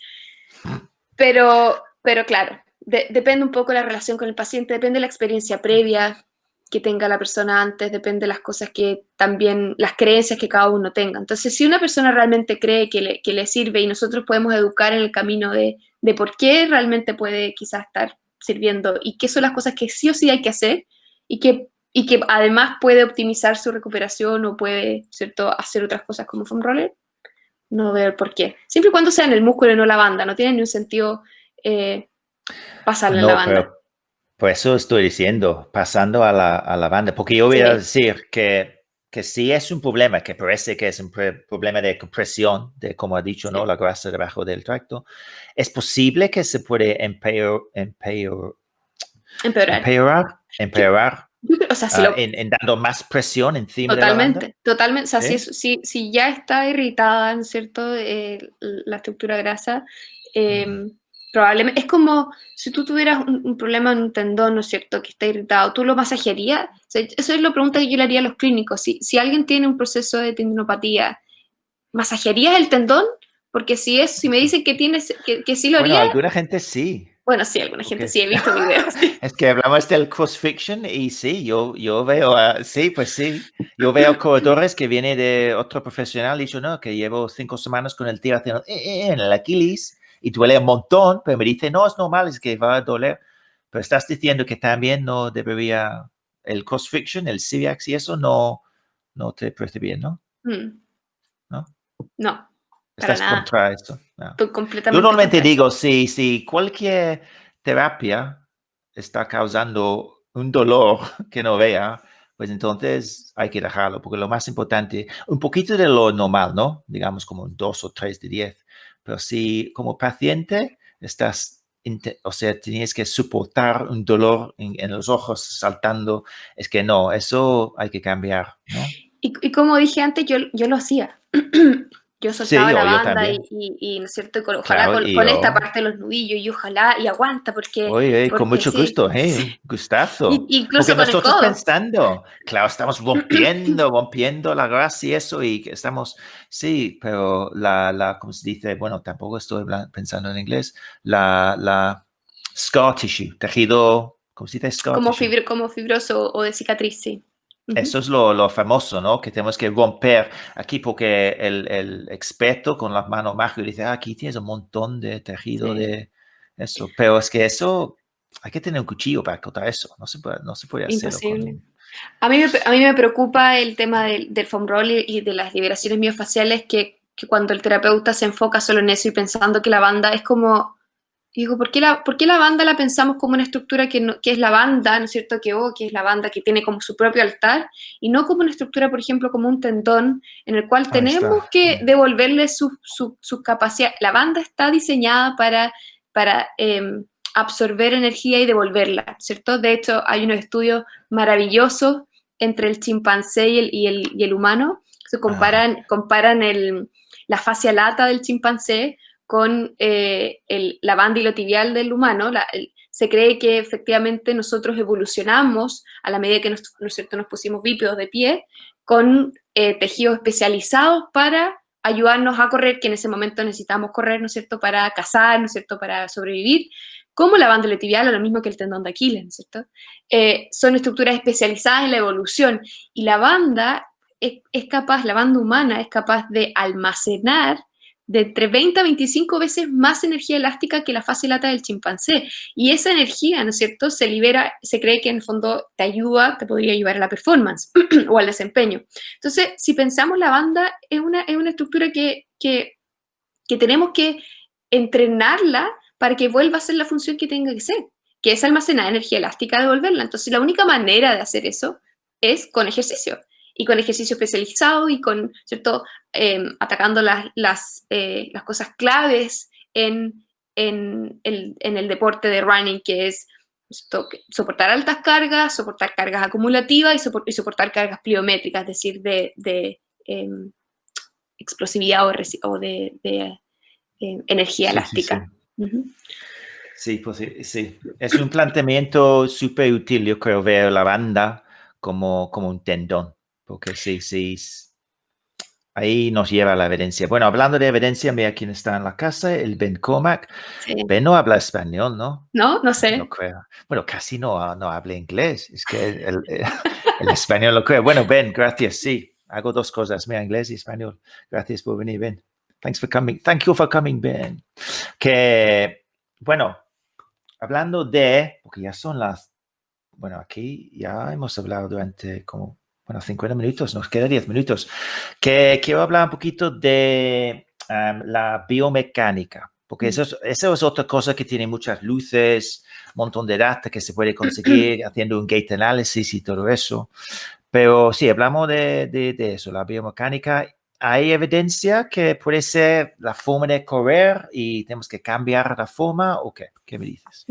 Pero claro, depende un poco de la relación con el paciente, depende de la experiencia previa que tenga la persona antes, depende de las cosas que también, las creencias que cada uno tenga. Entonces, si una persona realmente cree que le sirve y nosotros podemos educar en el camino de por qué realmente puede quizás estar sirviendo y qué son las cosas que sí o sí hay que hacer y que además puede optimizar su recuperación o puede, ¿cierto?, hacer otras cosas como foam roller, no veo el por qué. Siempre y cuando sea en el músculo y no la banda, no tiene ni un sentido pasarle en la No, banda. pero por eso estoy diciendo, pasando a la banda, porque yo voy Sí. a decir que si es un problema, que parece que es un problema de compresión, de como ha dicho, Sí. ¿no? La grasa debajo del tracto, es posible que se puede Empeorar. empeorar O sea, en dando más presión encima de la banda. Totalmente. O sea, ¿Sí? si ya está irritada, ¿no es cierto?, la estructura grasa, probablemente, es como si tú tuvieras un problema en un tendón, ¿no es cierto?, que está irritado, ¿tú lo masajearías? O sea, eso es la pregunta que yo le haría a los clínicos. Si alguien tiene un proceso de tendinopatía, ¿masajearías el tendón? Porque si me dicen que sí lo Bueno, haría, alguna gente sí. bueno, sí, alguna gente Porque sí, he visto videos. es que hablamos del cross-fiction y sí, yo veo, sí, pues sí, yo veo corredores que viene de otro profesional y dicho, no, que llevo 5 semanas con el tiro haciendo en el Aquiles y duele un montón, pero me dice, no, es normal, es que va a doler. Pero estás diciendo que también no debería, el cross-fiction, el Civiax y eso no te parece bien, ¿no? ¿No? No, para Estás nada. contra eso. No. Estoy Yo completamente normalmente contra eso. digo, si cualquier terapia está causando un dolor que no vea, pues entonces hay que dejarlo, porque lo más importante, un poquito de lo normal, ¿no? Digamos como un 2 o 3 de 10. Pero si como paciente estás, o sea, tienes que soportar un dolor en los ojos saltando, es que no, eso hay que cambiar, ¿no? Y como dije antes, yo lo hacía. Yo soltaba Sí, la o yo banda también. ¿no es cierto? Ojalá Claro, y con esta yo. parte de los nudillos y ojalá, y aguanta, Oye, con porque mucho sí, gusto, sí. gustazo. Incluso Porque con el nosotros codo. pensando, claro, estamos rompiendo la grasa y eso, y que estamos, sí, pero ¿cómo se dice? Bueno, tampoco estoy pensando en inglés, la scar tissue, tejido, ¿cómo se dice scar tissue? Como fibroso o de cicatriz, sí. Eso Ujú. es lo famoso, ¿no? Que tenemos que romper aquí porque el experto con las manos mágicas dice, aquí tienes un montón de tejido Sí, de eso. Pero es que eso, hay que tener un cuchillo para cortar eso. No se puede hacerlo con imposible. un... A mí me preocupa el tema del foam roll y de las liberaciones miofaciales, que cuando el terapeuta se enfoca solo en eso y pensando que la banda es como. Digo, ¿por qué la banda la pensamos como una estructura que es la banda, ¿no es cierto? Que es la banda que tiene como su propio altar, y no como una estructura, por ejemplo, como un tendón, en el cual Ahí tenemos está. que devolverle su capacidad. La banda está diseñada para absorber energía y devolverla, ¿cierto? De hecho, hay unos estudios maravillosos entre el chimpancé y el humano. Se Ah, comparan la fascia lata del chimpancé con la banda iliotibial del humano. Se cree que efectivamente nosotros evolucionamos a la medida que ¿no es cierto?, nos pusimos bípedos de pie, con tejidos especializados para ayudarnos a correr, que en ese momento necesitamos correr, ¿no es cierto?, para cazar, ¿no es cierto?, para sobrevivir, como la banda iliotibial, o lo mismo que el tendón de Aquiles, ¿no es cierto? Son estructuras especializadas en la evolución, y la banda humana es capaz de almacenar de entre 20 a 25 veces más energía elástica que la fase lata del chimpancé. Y esa energía, ¿no es cierto?, se libera, se cree que en el fondo te ayuda, te podría ayudar a la performance o al desempeño. Entonces, si pensamos, la banda es una estructura que tenemos que entrenarla para que vuelva a ser la función que tenga que ser, que es almacenar energía elástica, devolverla. Entonces, la única manera de hacer eso es con ejercicio, y con ejercicio especializado, y con, ¿cierto?, atacando las cosas claves en el deporte de running, que es, ¿cierto?, soportar altas cargas, soportar cargas acumulativas y soportar cargas pliométricas, es decir, de explosividad o de energía Sí, sí, sí. elástica. Uh-huh. Sí, pues sí. Es un planteamiento súper útil, yo creo, ver la banda como un tendón, porque sí, ahí nos lleva la evidencia. Bueno, hablando de evidencia, mira quién está en la casa, el Ben Comac. Sí. Ben no habla español, ¿no? No sé. No creo. Bueno, casi no habla inglés. Es que el español lo creo. Bueno, Ben, gracias. Sí, hago dos cosas, mira, inglés y español. Gracias por venir, Ben. Thanks for coming. Thank you for coming, Ben. Que, bueno, hablando de, porque ya son bueno, aquí ya hemos hablado durante como, 50 minutos, nos queda 10 minutos, que quiero hablar un poquito de la biomecánica, porque eso es otra cosa que tiene muchas luces, un montón de data que se puede conseguir haciendo un gate analysis y todo eso. Pero sí, hablamos de eso, la biomecánica. ¿Hay evidencia que puede ser la forma de correr y tenemos que cambiar la forma o qué? ¿Qué me dices?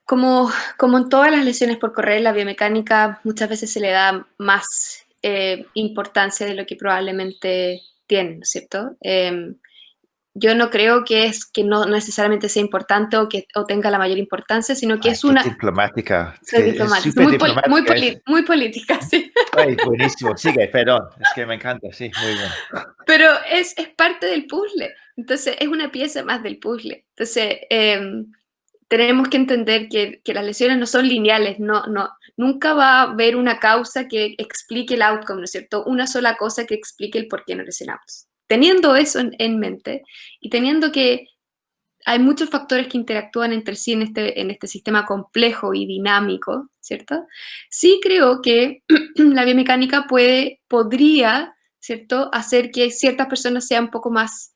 Como en todas las lesiones por correr, la biomecánica muchas veces se le da más importancia de lo que probablemente tiene, ¿no es cierto? Yo no creo que no necesariamente sea importante o tenga la mayor importancia, sino que Ay, es qué una... diplomática. Es Soy que es diplomática, súper diplomática. muy política, sí. Ay, buenísimo. Sigue, perdón. Es que me encanta. Sí, muy bien. Pero es parte del puzzle. Entonces, es una pieza más del puzzle. Entonces, tenemos que entender que las lesiones no son lineales. Nunca va a haber una causa que explique el outcome, ¿no es cierto? Una sola cosa que explique el por qué nos lesionamos. Teniendo eso en mente, y teniendo que hay muchos factores que interactúan entre sí en este sistema complejo y dinámico, ¿cierto? Sí creo que la biomecánica podría, ¿cierto?, hacer que ciertas personas sean un poco más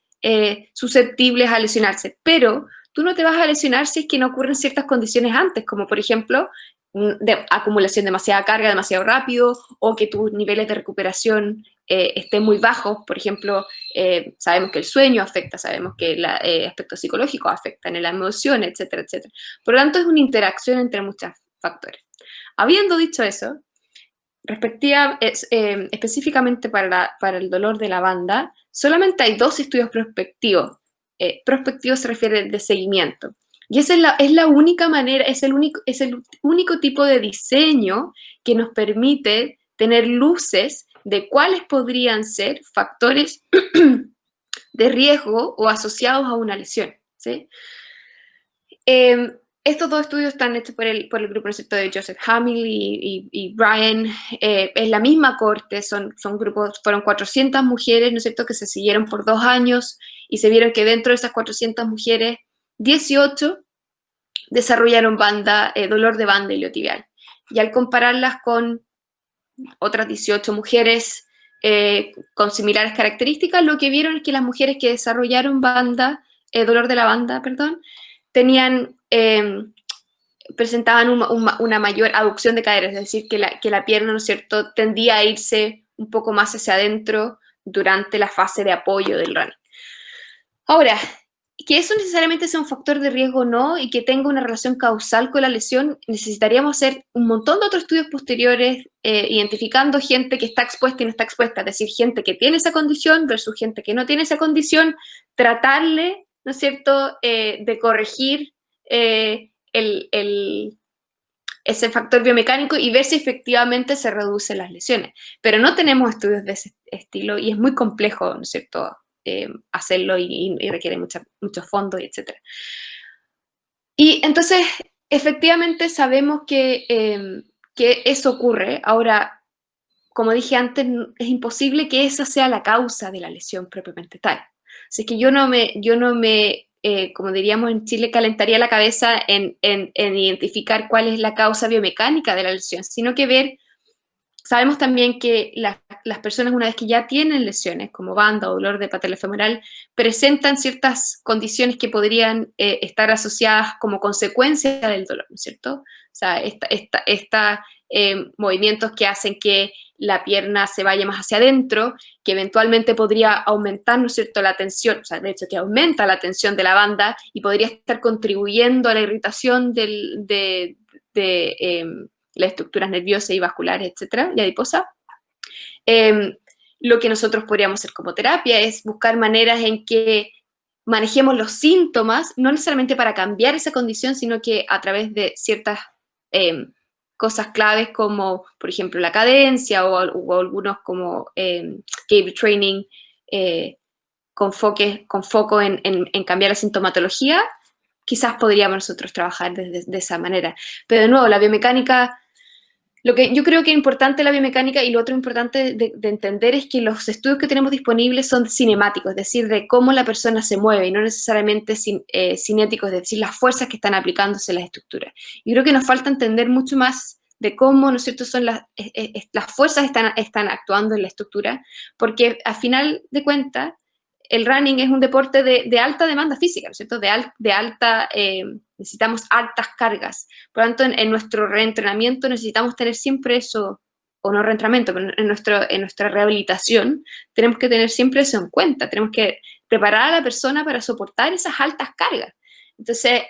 susceptibles a lesionarse, pero tú no te vas a lesionar si es que no ocurren ciertas condiciones antes, como por ejemplo, de acumulación de demasiada carga demasiado rápido, o que tus niveles de recuperación estén muy bajos. Por ejemplo, sabemos que el sueño afecta, sabemos que aspectos psicológicos afectan, en la emoción, etcétera, etcétera. Por lo tanto, es una interacción entre muchos factores. Habiendo dicho eso, específicamente para el dolor de la banda, solamente hay 2 estudios prospectivos. Prospectivo se refiere de seguimiento. Y esa es la única manera, es el único tipo de diseño que nos permite tener luces de cuáles podrían ser factores de riesgo o asociados a una lesión, ¿sí? Estos 2 estudios están hechos por el grupo, ¿no es cierto?, de Joseph Hamill y Brian. Es la misma corte, fueron 400 mujeres, ¿no es cierto?, que se siguieron por 2 años, y se vieron que dentro de esas 400 mujeres, 18 desarrollaron dolor de banda iliotibial. Y al compararlas con otras 18 mujeres con similares características, lo que vieron es que las mujeres que desarrollaron dolor de la banda, presentaban una mayor aducción de cadera, es decir, que la pierna, ¿no es cierto?, tendía a irse un poco más hacia adentro durante la fase de apoyo del running. Ahora, que eso necesariamente sea un factor de riesgo o no, y que tenga una relación causal con la lesión, necesitaríamos hacer un montón de otros estudios posteriores, identificando gente que está expuesta y no está expuesta, es decir, gente que tiene esa condición versus gente que no tiene esa condición, tratarle, ¿no es cierto?, de corregir ese factor biomecánico y ver si efectivamente se reducen las lesiones. Pero no tenemos estudios de ese estilo, y es muy complejo, ¿no es cierto?, hacerlo, y requiere muchos fondos, etc. Y entonces, efectivamente sabemos que eso ocurre. Ahora, como dije antes, es imposible que esa sea la causa de la lesión propiamente tal. Así que yo no me como diríamos en Chile, calentaría la cabeza en identificar cuál es la causa biomecánica de la lesión, sino que sabemos también que las personas una vez que ya tienen lesiones, como banda o dolor de patela femoral, presentan ciertas condiciones que podrían estar asociadas como consecuencia del dolor, ¿no es cierto? O sea, movimientos que hacen que la pierna se vaya más hacia adentro, que eventualmente podría aumentar, ¿no es cierto?, la tensión, o sea, de hecho que aumenta la tensión de la banda y podría estar contribuyendo a la irritación de las estructuras nerviosas y vasculares, etcétera, y adiposa. Lo que nosotros podríamos hacer como terapia es buscar maneras en que manejemos los síntomas, no necesariamente para cambiar esa condición, sino que a través de ciertas cosas claves como, por ejemplo, la cadencia o algunos como cable training con foco en cambiar la sintomatología, quizás podríamos nosotros trabajar de esa manera. Pero de nuevo, la biomecánica, lo que yo creo que es importante la biomecánica y lo otro importante de entender es que los estudios que tenemos disponibles son cinemáticos, es decir, de cómo la persona se mueve y no necesariamente cinéticos, es decir, las fuerzas que están aplicándose en las estructuras. Y creo que nos falta entender mucho más de cómo, ¿no es cierto?, son las fuerzas están actuando en la estructura, porque al final de cuentas, el running es un deporte de alta demanda física, ¿no es cierto?, necesitamos altas cargas. Por lo tanto, en nuestro reentrenamiento necesitamos tener siempre eso, o no reentrenamiento, pero en nuestra rehabilitación tenemos que tener siempre eso en cuenta. Tenemos que preparar a la persona para soportar esas altas cargas. Entonces,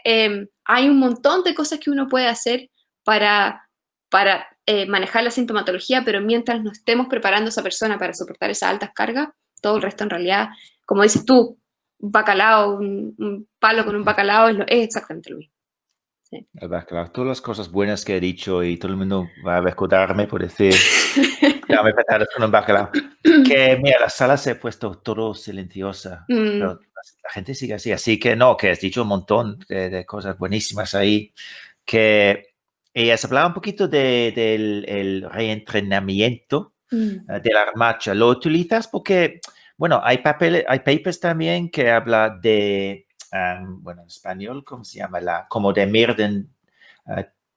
hay un montón de cosas que uno puede hacer para manejar la sintomatología, pero mientras no estemos preparando a esa persona para soportar esas altas cargas, todo el resto en realidad, como dices tú, un bacalao, un palo con un bacalao es exactamente lo mismo. Sí. El bacalao, todas las cosas buenas que he dicho y todo el mundo va a recordarme por decir, dame patatas con un bacalao. Que mira, la sala se ha puesto todo silenciosa, pero la gente sigue así que no, que has dicho un montón de cosas buenísimas ahí, que has hablado un poquito del el reentrenamiento de la marcha. ¿Lo utilizas? Porque, bueno, hay papers también que habla de, bueno, en español, ¿cómo se llama? Como de Mirden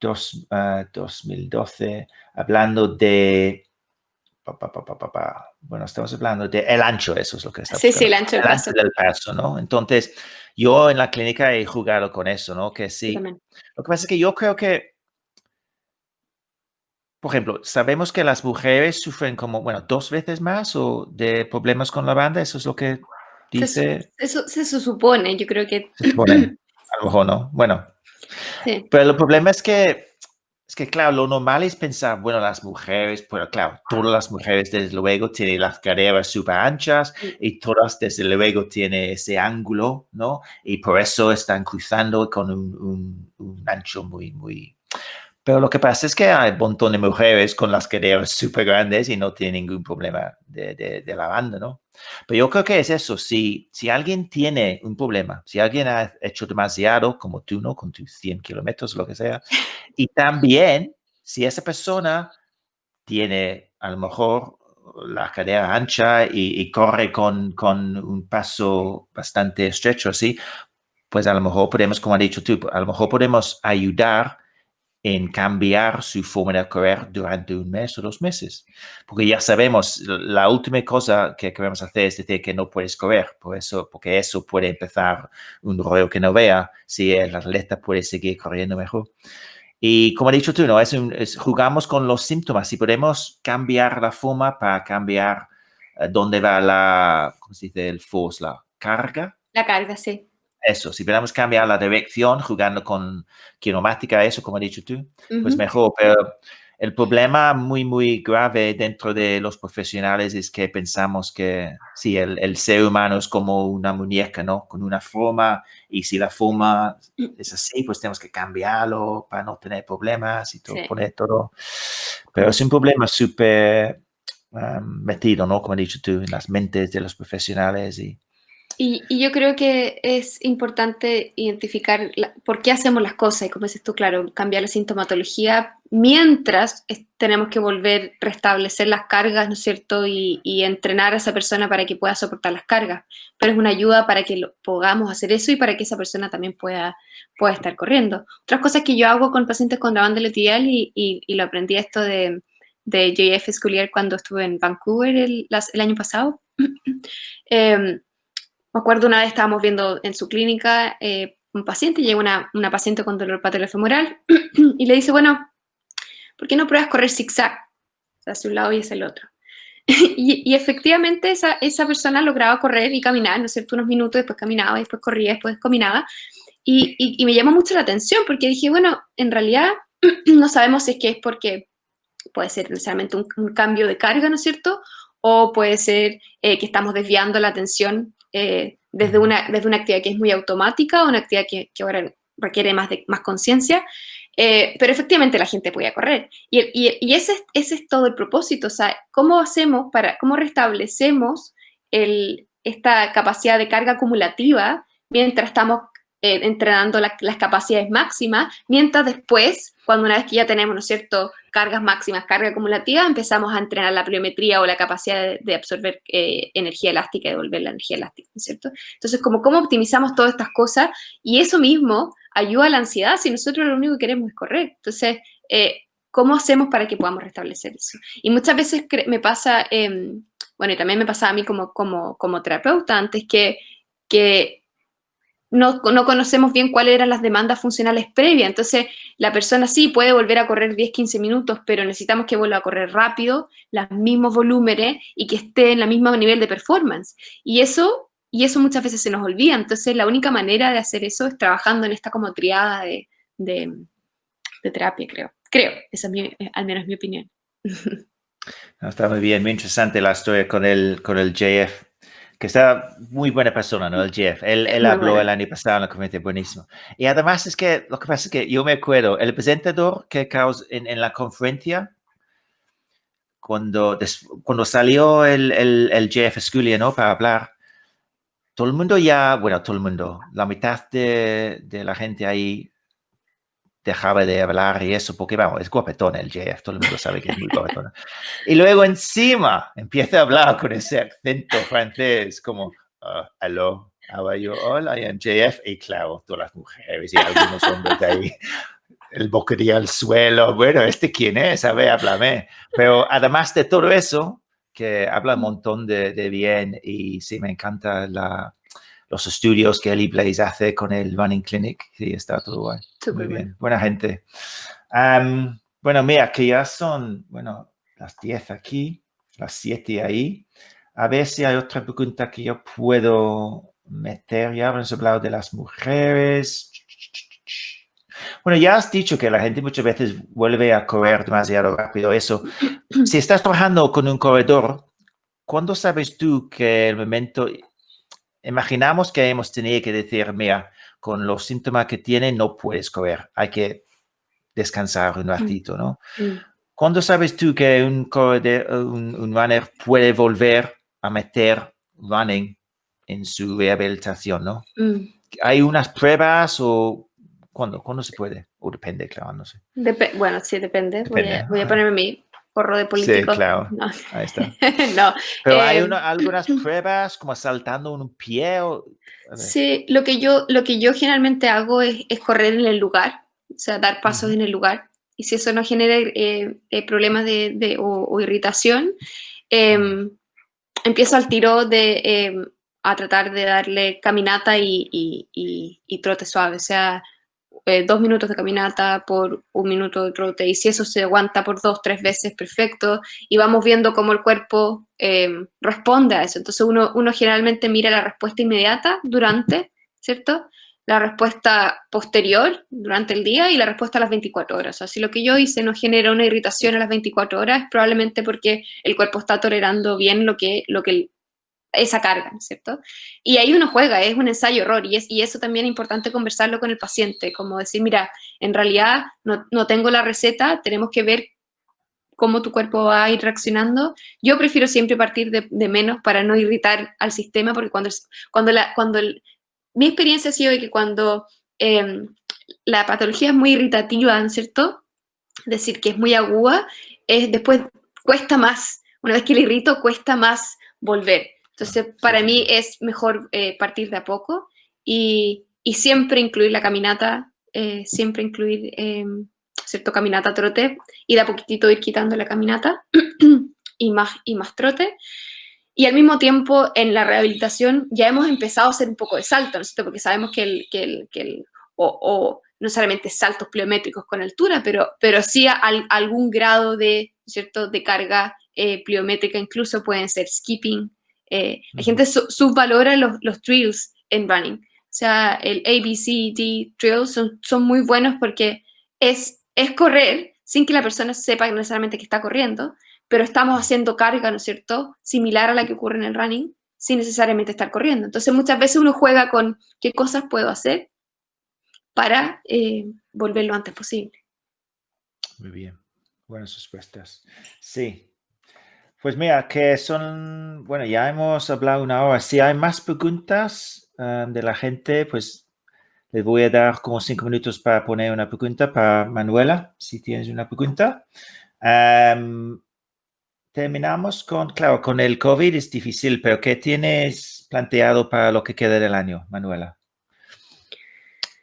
2012, hablando de, bueno, estamos hablando de el ancho, eso es lo que está buscando. Sí, el ancho del paso. Del paso, ¿no? Entonces, yo en la clínica he jugado con eso, ¿no? Que sí. Lo que pasa es que yo creo que, por ejemplo, sabemos que las mujeres sufren como, bueno, 2 veces más o de problemas con la banda, eso es lo que dice. Eso se supone, yo creo que. Se supone, a lo mejor no. Bueno, sí. Pero el problema es que, claro, lo normal es pensar, bueno, las mujeres, pero claro, todas las mujeres desde luego tienen las caderas súper anchas y todas desde luego tienen ese ángulo, ¿no? Y por eso están cruzando con un ancho muy, muy... Pero lo que pasa es que hay un montón de mujeres con las caderas súper grandes y no tienen ningún problema de la banda, ¿no? Pero yo creo que es eso, si alguien tiene un problema, si alguien ha hecho demasiado, como tú, ¿no? Con tus 100 kilómetros, lo que sea, y también si esa persona tiene a lo mejor la cadera ancha y corre con un paso bastante estrecho así, pues a lo mejor podemos, como has dicho tú, a lo mejor podemos ayudar en cambiar su forma de correr durante 1 mes o 2 meses. Porque ya sabemos, la última cosa que queremos hacer es decir que no puedes correr, porque eso puede empezar un rollo que no vea si el atleta puede seguir corriendo mejor. Y como has dicho tú, ¿no? Jugamos con los síntomas. Si podemos cambiar la forma para cambiar dónde va ¿cómo se dice? El force, la carga. La carga, sí. Eso, si podemos cambiar la dirección jugando con quiromática, eso, como has dicho tú, pues mejor. Pero el problema muy, muy grave dentro de los profesionales es que pensamos que sí, el ser humano es como una muñeca, ¿no? Con una forma, y si la forma es así, pues tenemos que cambiarlo para no tener problemas y todo, sí. Poner todo. Pero es un problema súper metido, ¿no? Como has dicho tú, en las mentes de los profesionales y Y yo creo que es importante identificar por qué hacemos las cosas y como dices tú, claro, cambiar la sintomatología mientras tenemos que volver a restablecer las cargas, ¿no es cierto? Y entrenar a esa persona para que pueda soportar las cargas. Pero es una ayuda para que podamos hacer eso y para que esa persona también pueda estar corriendo. Otras cosas que yo hago con pacientes con la banda luteal y lo aprendí esto de JF Sculier cuando estuve en Vancouver el año pasado. Me acuerdo una vez estábamos viendo en su clínica un paciente, llega una paciente con dolor patelofemoral y le dice, bueno, ¿por qué no pruebas correr zigzag? O sea, hacia un lado y hacia el otro. Y efectivamente esa persona lograba correr y caminar, ¿no es cierto? Unos minutos, después caminaba, después corría, después caminaba. Y me llamó mucho la atención porque dije, bueno, en realidad no sabemos si es que es porque puede ser necesariamente un cambio de carga, ¿no es cierto? O puede ser que estamos desviando la atención desde una actividad que es muy automática a una actividad que ahora requiere más conciencia, pero efectivamente la gente podía correr. Y ese es todo el propósito, o sea, ¿cómo restablecemos esta capacidad de carga acumulativa mientras estamos entrenando las capacidades máximas, mientras después, cuando una vez que ya tenemos, ¿no es cierto?, cargas máximas, carga acumulativa, empezamos a entrenar la pliometría o la capacidad de absorber energía elástica y devolver la energía elástica, ¿no es cierto? Entonces, ¿cómo optimizamos todas estas cosas? Y eso mismo ayuda a la ansiedad si nosotros lo único que queremos es correr. Entonces, ¿cómo hacemos para que podamos restablecer eso? Y muchas veces me pasa, bueno, y también me pasa a mí como terapeuta antes, que no conocemos bien cuáles eran las demandas funcionales previas. Entonces, la persona sí puede volver a correr 10, 15 minutos, pero necesitamos que vuelva a correr rápido, los mismos volúmenes y que esté en el mismo nivel de performance. Y eso muchas veces se nos olvida. Entonces, la única manera de hacer eso es trabajando en esta como triada de terapia, creo. Esa es al menos mi opinión. No, está muy bien, muy interesante la historia con el JF, que está muy buena persona, ¿no? El JF. Él habló bueno. El año pasado en la conferencia, buenísimo. Y además es que lo que pasa es que yo me acuerdo, el presentador que causó en la conferencia, cuando salió el JF Sculier, ¿no? Para hablar, todo el mundo todo el mundo, la mitad de la gente ahí dejaba de hablar y eso, porque vamos, es guapetón el JF, todo el mundo sabe que es muy guapetón. Y luego encima empieza a hablar con ese acento francés, como, hello, how are you all? I am JF. Y claro, todas las mujeres y algunos hombres de ahí, el bocadillo al suelo, bueno, ¿quién es? A ver, háblame. Pero además de todo eso, que habla un montón de bien y sí, me encanta los estudios que Ellie Blaze hace con el Running Clinic. Sí, está todo guay. Muy bien. Buena gente. Bueno, mira, que ya son, las 10 aquí, las 7 ahí. A ver si hay otra pregunta que yo puedo meter. Ya hemos hablado de las mujeres. Bueno, ya has dicho que la gente muchas veces vuelve a correr demasiado rápido. Eso. Si estás trabajando con un corredor, ¿cuándo sabes tú que el momento... Imaginamos que hemos tenido que decir, mira, con los síntomas que tiene no puedes correr, hay que descansar un ratito, ¿no? ¿Cuándo sabes tú que un runner puede volver a meter running en su rehabilitación, ¿no? ¿Hay unas pruebas o cuándo se puede? O depende, claro, no sé. Bueno, sí, depende. Voy a ponerme mi gorro de político. Sí, claro. No. Ahí está. No. Pero hay algunas pruebas como saltando en un pie o... Sí, lo que yo generalmente hago es correr en el lugar, o sea, dar pasos en el lugar. Y si eso no genera problemas o irritación, empiezo al tiro a tratar de darle caminata y trote suave, o sea, 2 minutos de caminata por 1 minuto de trote, y si eso se aguanta por 2, 3 veces, perfecto, y vamos viendo cómo el cuerpo responde a eso. Entonces uno generalmente mira la respuesta inmediata durante, ¿cierto? La respuesta posterior durante el día y la respuesta a las 24 horas. O sea, si lo que yo hice no genera una irritación a las 24 horas, es probablemente porque el cuerpo está tolerando bien esa carga, ¿no es cierto? Y ahí uno juega, es un ensayo-error, y eso también es importante conversarlo con el paciente, como decir, mira, en realidad no tengo la receta, tenemos que ver cómo tu cuerpo va a ir reaccionando. Yo prefiero siempre partir de menos para no irritar al sistema, porque mi experiencia ha sido de que cuando la patología es muy irritativa, ¿no es cierto? Es decir, que es muy aguda, después cuesta más, una vez que le irrito, cuesta más volver. Entonces, para mí es mejor partir de a poco y siempre incluir la caminata, siempre incluir, ¿cierto? Caminata, trote, y de a poquitito ir quitando la caminata y más trote. Y al mismo tiempo, en la rehabilitación ya hemos empezado a hacer un poco de salto, ¿no es cierto? Porque sabemos o no solamente saltos pliométricos con altura, pero sí algún grado de, ¿cierto? De carga pliométrica, incluso pueden ser skipping. La gente subvalora los drills en running. O sea, el A, B, C, D drills son muy buenos porque es correr sin que la persona sepa necesariamente que está corriendo, pero estamos haciendo carga, ¿no es cierto?, similar a la que ocurre en el running, sin necesariamente estar corriendo. Entonces, muchas veces uno juega con qué cosas puedo hacer para volver lo antes posible. Muy bien, buenas respuestas. Sí, pues mira, que son, bueno, ya hemos hablado una hora. Si hay más preguntas de la gente, pues les voy a dar como 5 minutos para poner una pregunta para Manuela, si tienes una pregunta. Terminamos claro, con el COVID es difícil, pero ¿qué tienes planteado para lo que queda del año, Manuela?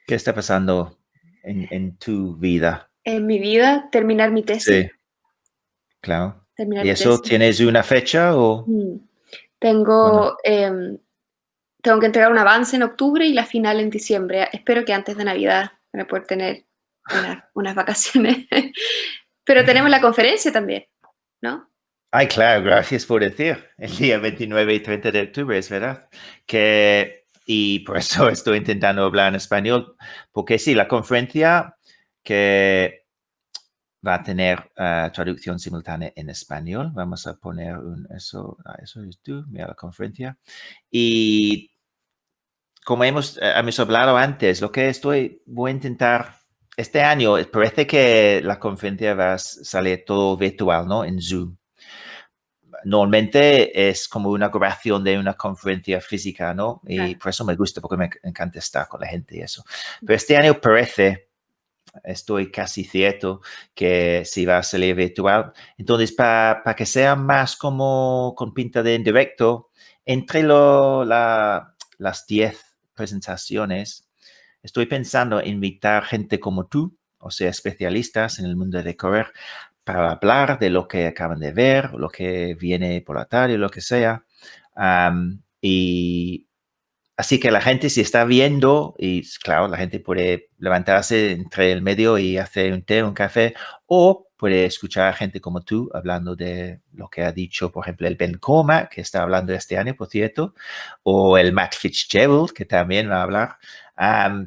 ¿Qué está pasando en tu vida? En mi vida, terminar mi tesis. Sí, claro. Terminar ¿Y mi eso tesis. tienes una fecha o no? Tengo que entregar un avance en octubre y la final en diciembre. Espero que antes de Navidad para poder tener unas vacaciones. Pero tenemos la conferencia también, ¿no? Ay, claro, gracias por decir. El día 29 y 30 de octubre, es verdad. Y por eso estoy intentando hablar en español, porque sí, la conferencia que va a tener traducción simultánea en español. Vamos a poner eso es tú, mira la conferencia. Y como hemos hablado antes, voy a intentar, este año parece que la conferencia va a salir todo virtual, ¿no? En Zoom. Normalmente es como una grabación de una conferencia física, ¿no? Y claro, por eso me gusta, porque me encanta estar con la gente y eso. Pero este año estoy casi cierto que sí va a salir virtual. Entonces, para que sea más como con pinta de en directo, entre las 10 presentaciones, estoy pensando en invitar gente como tú, o sea, especialistas en el mundo de correr, para hablar de lo que acaban de ver, lo que viene por la tarde, lo que sea. Y así que la gente si está viendo, y claro, la gente puede levantarse entre el medio y hacer un té, un café, o puede escuchar a gente como tú hablando de lo que ha dicho, por ejemplo, el Ben Coma, que está hablando este año, por cierto, o el Matt Fitzgerald, que también va a hablar.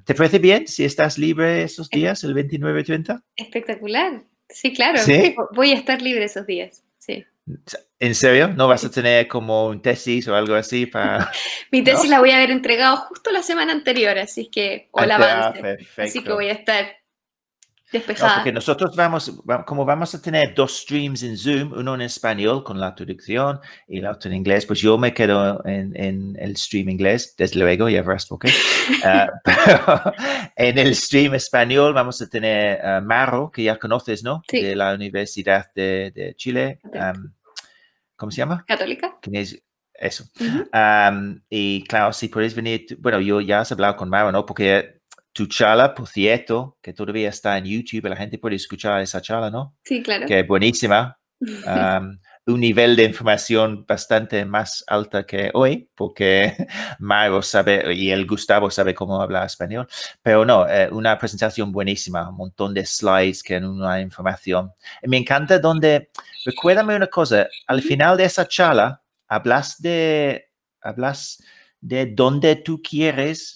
¿Te parece bien si estás libre esos días, el 29 y 30? Espectacular. Sí, claro. ¿Sí? Voy a estar libre esos días. Sí. ¿En serio? ¿No vas a tener como un tesis o algo así para...? Mi ¿No? tesis la voy a haber entregado justo la semana anterior, así que, o el avance. Así que Perfecto. voy a estar No, porque despejada. nosotros como vamos a tener 2 streams en Zoom, uno en español con la traducción y el otro en inglés, pues yo me quedo en el stream inglés, desde luego, ya verás por qué. Pero en el stream español vamos a tener Maro, que ya conoces, ¿no? Sí. De la Universidad de Chile. ¿Cómo se llama? ¿Católica? Eso. Y claro, si puedes venir, bueno, yo ya has hablado con Maro, ¿no? Porque tu charla, por cierto, que todavía está en YouTube, la gente puede escuchar esa charla, ¿no? Sí, claro. Que es buenísima. Un nivel de información bastante más alta que hoy, porque Maro sabe y el Gustavo sabe cómo hablar español. Pero no, una presentación buenísima, un montón de slides que en una información. Y me encanta recuérdame una cosa, al final de esa charla, hablas de dónde tú quieres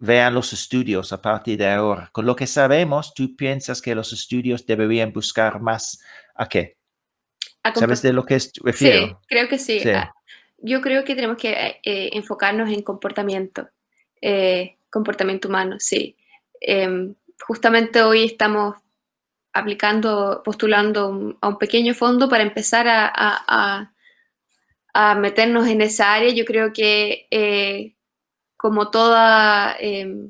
vean los estudios a partir de ahora. Con lo que sabemos, tú piensas que los estudios deberían buscar más ¿a qué? ¿Sabes de lo que refiero? Sí, creo que sí. Sí. Yo creo que tenemos que enfocarnos en comportamiento humano, sí. Justamente hoy estamos postulando a un pequeño fondo para empezar a meternos en esa área. Yo creo que como toda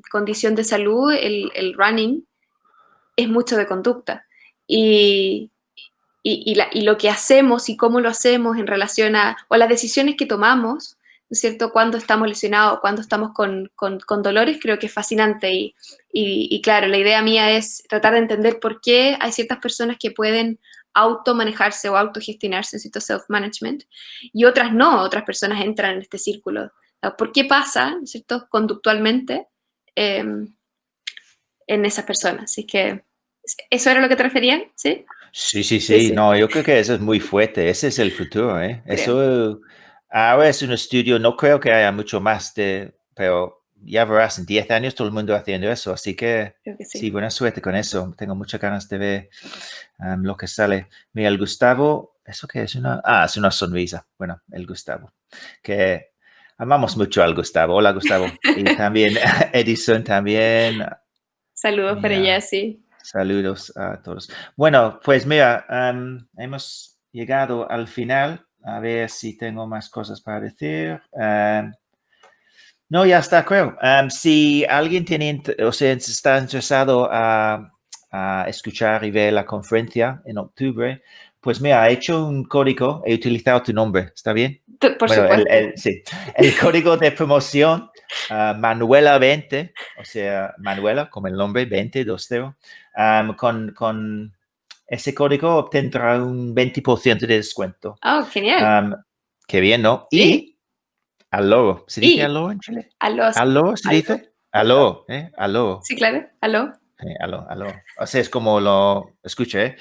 condición de salud, el running es mucho de conducta. Y lo que hacemos y cómo lo hacemos en relación o las decisiones que tomamos, ¿no es cierto? Cuando estamos lesionados, cuando estamos con dolores, creo que es fascinante. Y claro, la idea mía es tratar de entender por qué hay ciertas personas que pueden automanejarse o autogestionarse, necesito self-management, y otras no, otras personas entran en este círculo. ¿Por qué pasa, ¿no es cierto?, conductualmente en esas personas? Así que, ¿eso era lo que te referían? ¿Sí? Sí. No, yo creo que eso es muy fuerte. Ese es el futuro, ¿eh? Creo. Eso ahora es un estudio, no creo que haya mucho más pero ya verás, en 10 años todo el mundo haciendo eso. Así que, Creo que sí. sí, buena suerte con eso. Tengo muchas ganas de ver lo que sale. Mira, el Gustavo, ¿eso qué es? Es una sonrisa. Bueno, el Gustavo, que amamos mucho al Gustavo. Hola, Gustavo. Y también Edison también. Saludos para allá, sí. Saludos a todos. Bueno, pues mira, hemos llegado al final. A ver si tengo más cosas para decir. No, ya está, creo. Si alguien está interesado a escuchar y ver la conferencia en octubre, pues mira, he hecho un código, he utilizado tu nombre, ¿está bien? Por supuesto. Sí, el código de promoción Manuela 20, o sea, Manuela como el nombre 2020, con ese código obtendrá un 20% de descuento. Oh, genial. Qué bien, ¿no? Sí. Y aló, ¿se dice aló en Chile? Aló. ¿Aló se dice? Aló, ¿eh? Aló. Sí, claro, aló. Aló. O sea, es como lo escuché,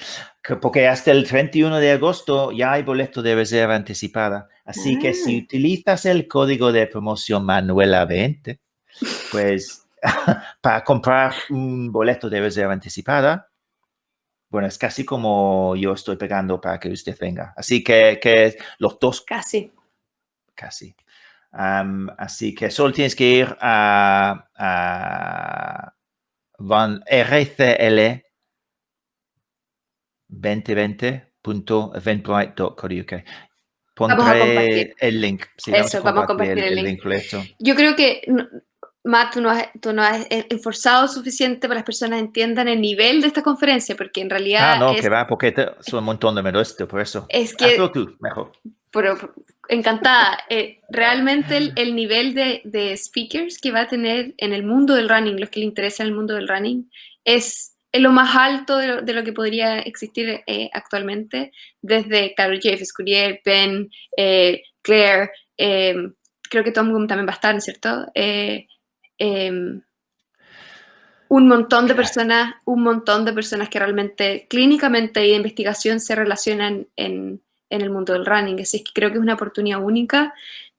porque hasta el 31 de agosto ya hay boleto de reserva anticipada. Así que si utilizas el código de promoción Manuela 20, pues para comprar un boleto de reserva anticipada, bueno, es casi como yo estoy pegando para que usted venga. Así que los dos. Casi. Así que solo tienes que ir a RCL 2020.eventbrite.co.uk. Pondré el link. Sí, vamos a compartir el link. Esto. Yo creo que, Matt, tú no has esforzado suficiente para que las personas entiendan el nivel de esta conferencia, porque en realidad que va, porque son un montón de menos por eso. Es que, hazlo tú, mejor. Pero, encantada. Realmente el nivel de speakers que va a tener en el mundo del running, los que le interesa el mundo del running, es lo más alto de lo que podría existir actualmente, desde, claro, Jeff Scurier, Ben, Claire, creo que Tom Goom también va a estar, ¿cierto? Un montón de personas que realmente clínicamente y de investigación se relacionan en el mundo del running. Así que creo que es una oportunidad única.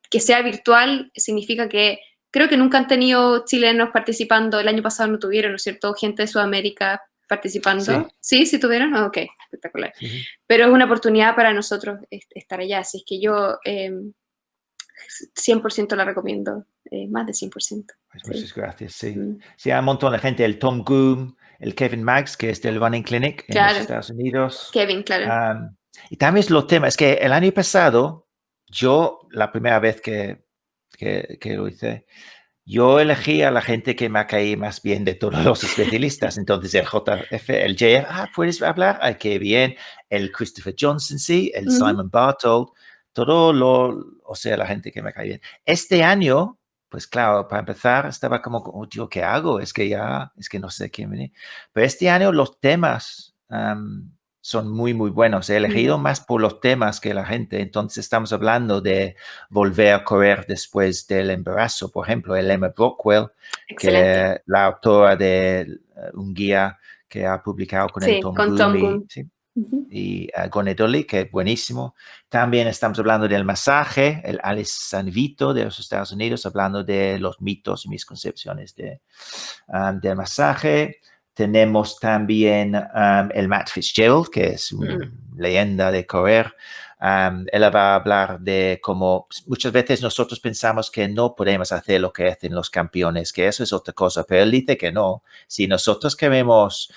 Que sea virtual significa que creo que nunca han tenido chilenos participando. El año pasado no tuvieron, ¿no es cierto? Gente de Sudamérica participando. ¿Sí tuvieron? Ok, espectacular. Sí. Pero es una oportunidad para nosotros estar allá. Así es que yo 100% la recomiendo. Más de 100%. Pues muchas gracias, sí. Sí, hay un montón de gente, el Tom Goom, el Kevin Maggs, que es del Running Clinic en los Estados Unidos. Kevin, claro. Y también los temas, es que el año pasado, la primera vez que lo hice, yo elegí a la gente que me ha caído más bien de todos los especialistas. Entonces el JF, el JF, ¿puedes hablar? Qué bien. El Christopher Johnson, sí, el Simon Bartold, o sea, la gente que me cae bien. Este año, pues claro, para empezar, estaba como, oh, tío, ¿qué hago? Es que no sé quién venir. Pero este año los temas son muy, muy buenos. He elegido más por los temas que la gente. Entonces estamos hablando de volver a correr después del embarazo. Por ejemplo, el Emma Brockwell, que es la autora de un guía que ha publicado con el Tom Goom y Gonedoli, que es buenísimo. También estamos hablando del masaje, el Alice Sanvito de los Estados Unidos, hablando de los mitos y misconcepciones del masaje. Tenemos también el Matt Fitzgerald, que es una leyenda de correr. Él va a hablar de cómo muchas veces nosotros pensamos que no podemos hacer lo que hacen los campeones, que eso es otra cosa, pero él dice que no. Si nosotros queremos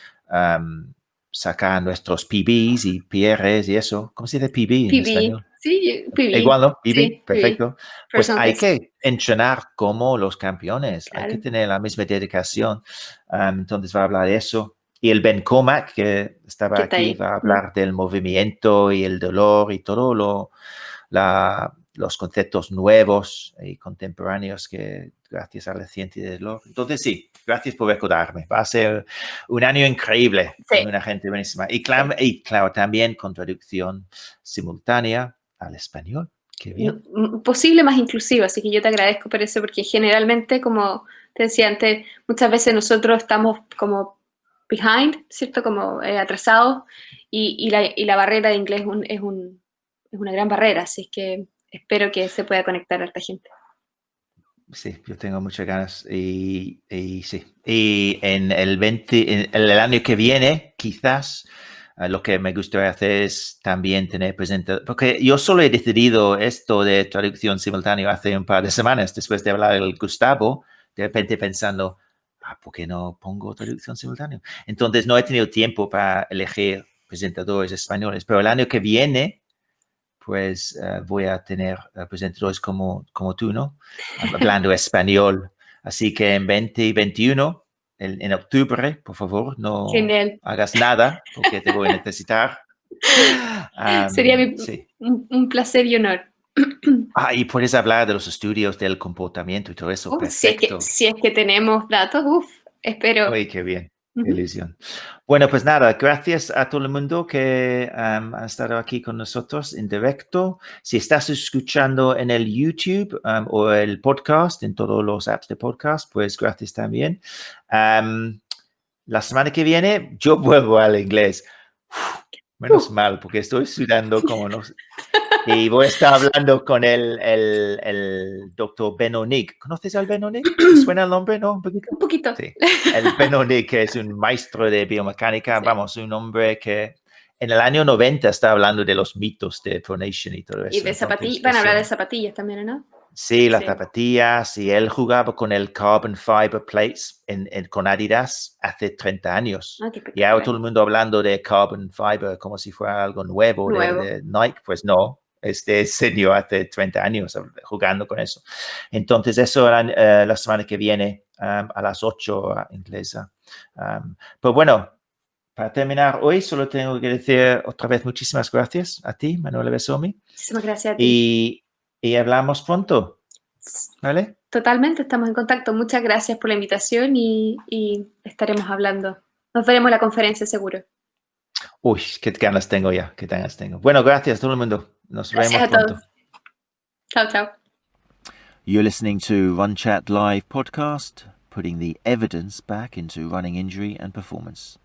sacar nuestros PBs y PRs y eso. ¿Cómo se dice PB en PB, español? sí, PB. Igual, ¿no? PB, Sí, PB. perfecto. Pues Personal hay best. que entrenar como los campeones, hay que Claro. tener la misma dedicación. Entonces va a hablar de eso. Y el Ben Comac, que estaba ¿Qué está aquí, ahí? va a hablar del movimiento y el dolor y todo los conceptos nuevos y contemporáneos que gracias a la ciencia del dolor. Entonces sí, gracias por recordarme. Va a ser un año increíble Sí. con una gente buenísima. Y claro, también con traducción simultánea al español. Qué bien. Posible más inclusivo, así que yo te agradezco por eso, porque generalmente, como te decía antes, muchas veces nosotros estamos como behind, ¿cierto? Como atrasados, y la barrera de inglés es una gran barrera, así que espero que se pueda conectar a esta gente. Sí, yo tengo muchas ganas y sí. Y en en el año que viene, quizás lo que me gustaría hacer es también tener presente, porque yo solo he decidido esto de traducción simultánea hace un par de semanas, después de hablar con Gustavo, de repente pensando, ¿por qué no pongo traducción simultánea? Entonces no he tenido tiempo para elegir presentadores españoles, pero el año que viene pues voy a tener presentadores como tú, ¿no? Hablando español. Así que en 2021, en octubre, por favor, no Genial. hagas nada porque te voy a necesitar. Sería Sí. un placer y honor. Y puedes hablar de los estudios del comportamiento y todo eso. Perfecto. Si es que tenemos datos, espero. Oye, qué bien. Qué Ujú. ilusión. Bueno, pues nada, gracias a todo el mundo que ha estado aquí con nosotros en directo. Si estás escuchando en el YouTube o el podcast, en todos los apps de podcast, pues gracias también. La semana que viene yo vuelvo al inglés. Menos mal, porque estoy sudando como no sé. Y voy a estar hablando con el doctor Benonic. ¿Conoces al Benonic? ¿Te suena el nombre, no? Un poquito. Un poquito. Sí. El Benonic, que es un maestro de biomecánica, Sí. vamos, un hombre que en el año 90 está hablando de los mitos de pronation y todo Y eso. de Entonces, zapatillas, van a hablar de zapatillas también, ¿o no? sí, las Sí. zapatillas, y él jugaba con el carbon fiber plates con Adidas hace 30 años. Ah, qué Y ahora espectacular. todo el mundo hablando de carbon fiber como si fuera algo nuevo Nuevo. de Nike. Pues no, este señor hace 30 años jugando con eso. Entonces eso la semana que viene a las 8 inglesa. Pues bueno, para terminar hoy solo tengo que decir otra vez muchísimas gracias a ti, Manuela Besomi. Muchísimas gracias a ti. Y hablamos pronto, ¿vale? Totalmente, estamos en contacto. Muchas gracias por la invitación y estaremos hablando. Nos veremos en la conferencia seguro. Uy, qué ganas tengo ya, qué ganas tengo. Bueno, gracias a todo el mundo. Nos Gracias vemos a todos. pronto. Chao, chao. You're listening to Run Chat Live podcast, putting the evidence back into running injury and performance.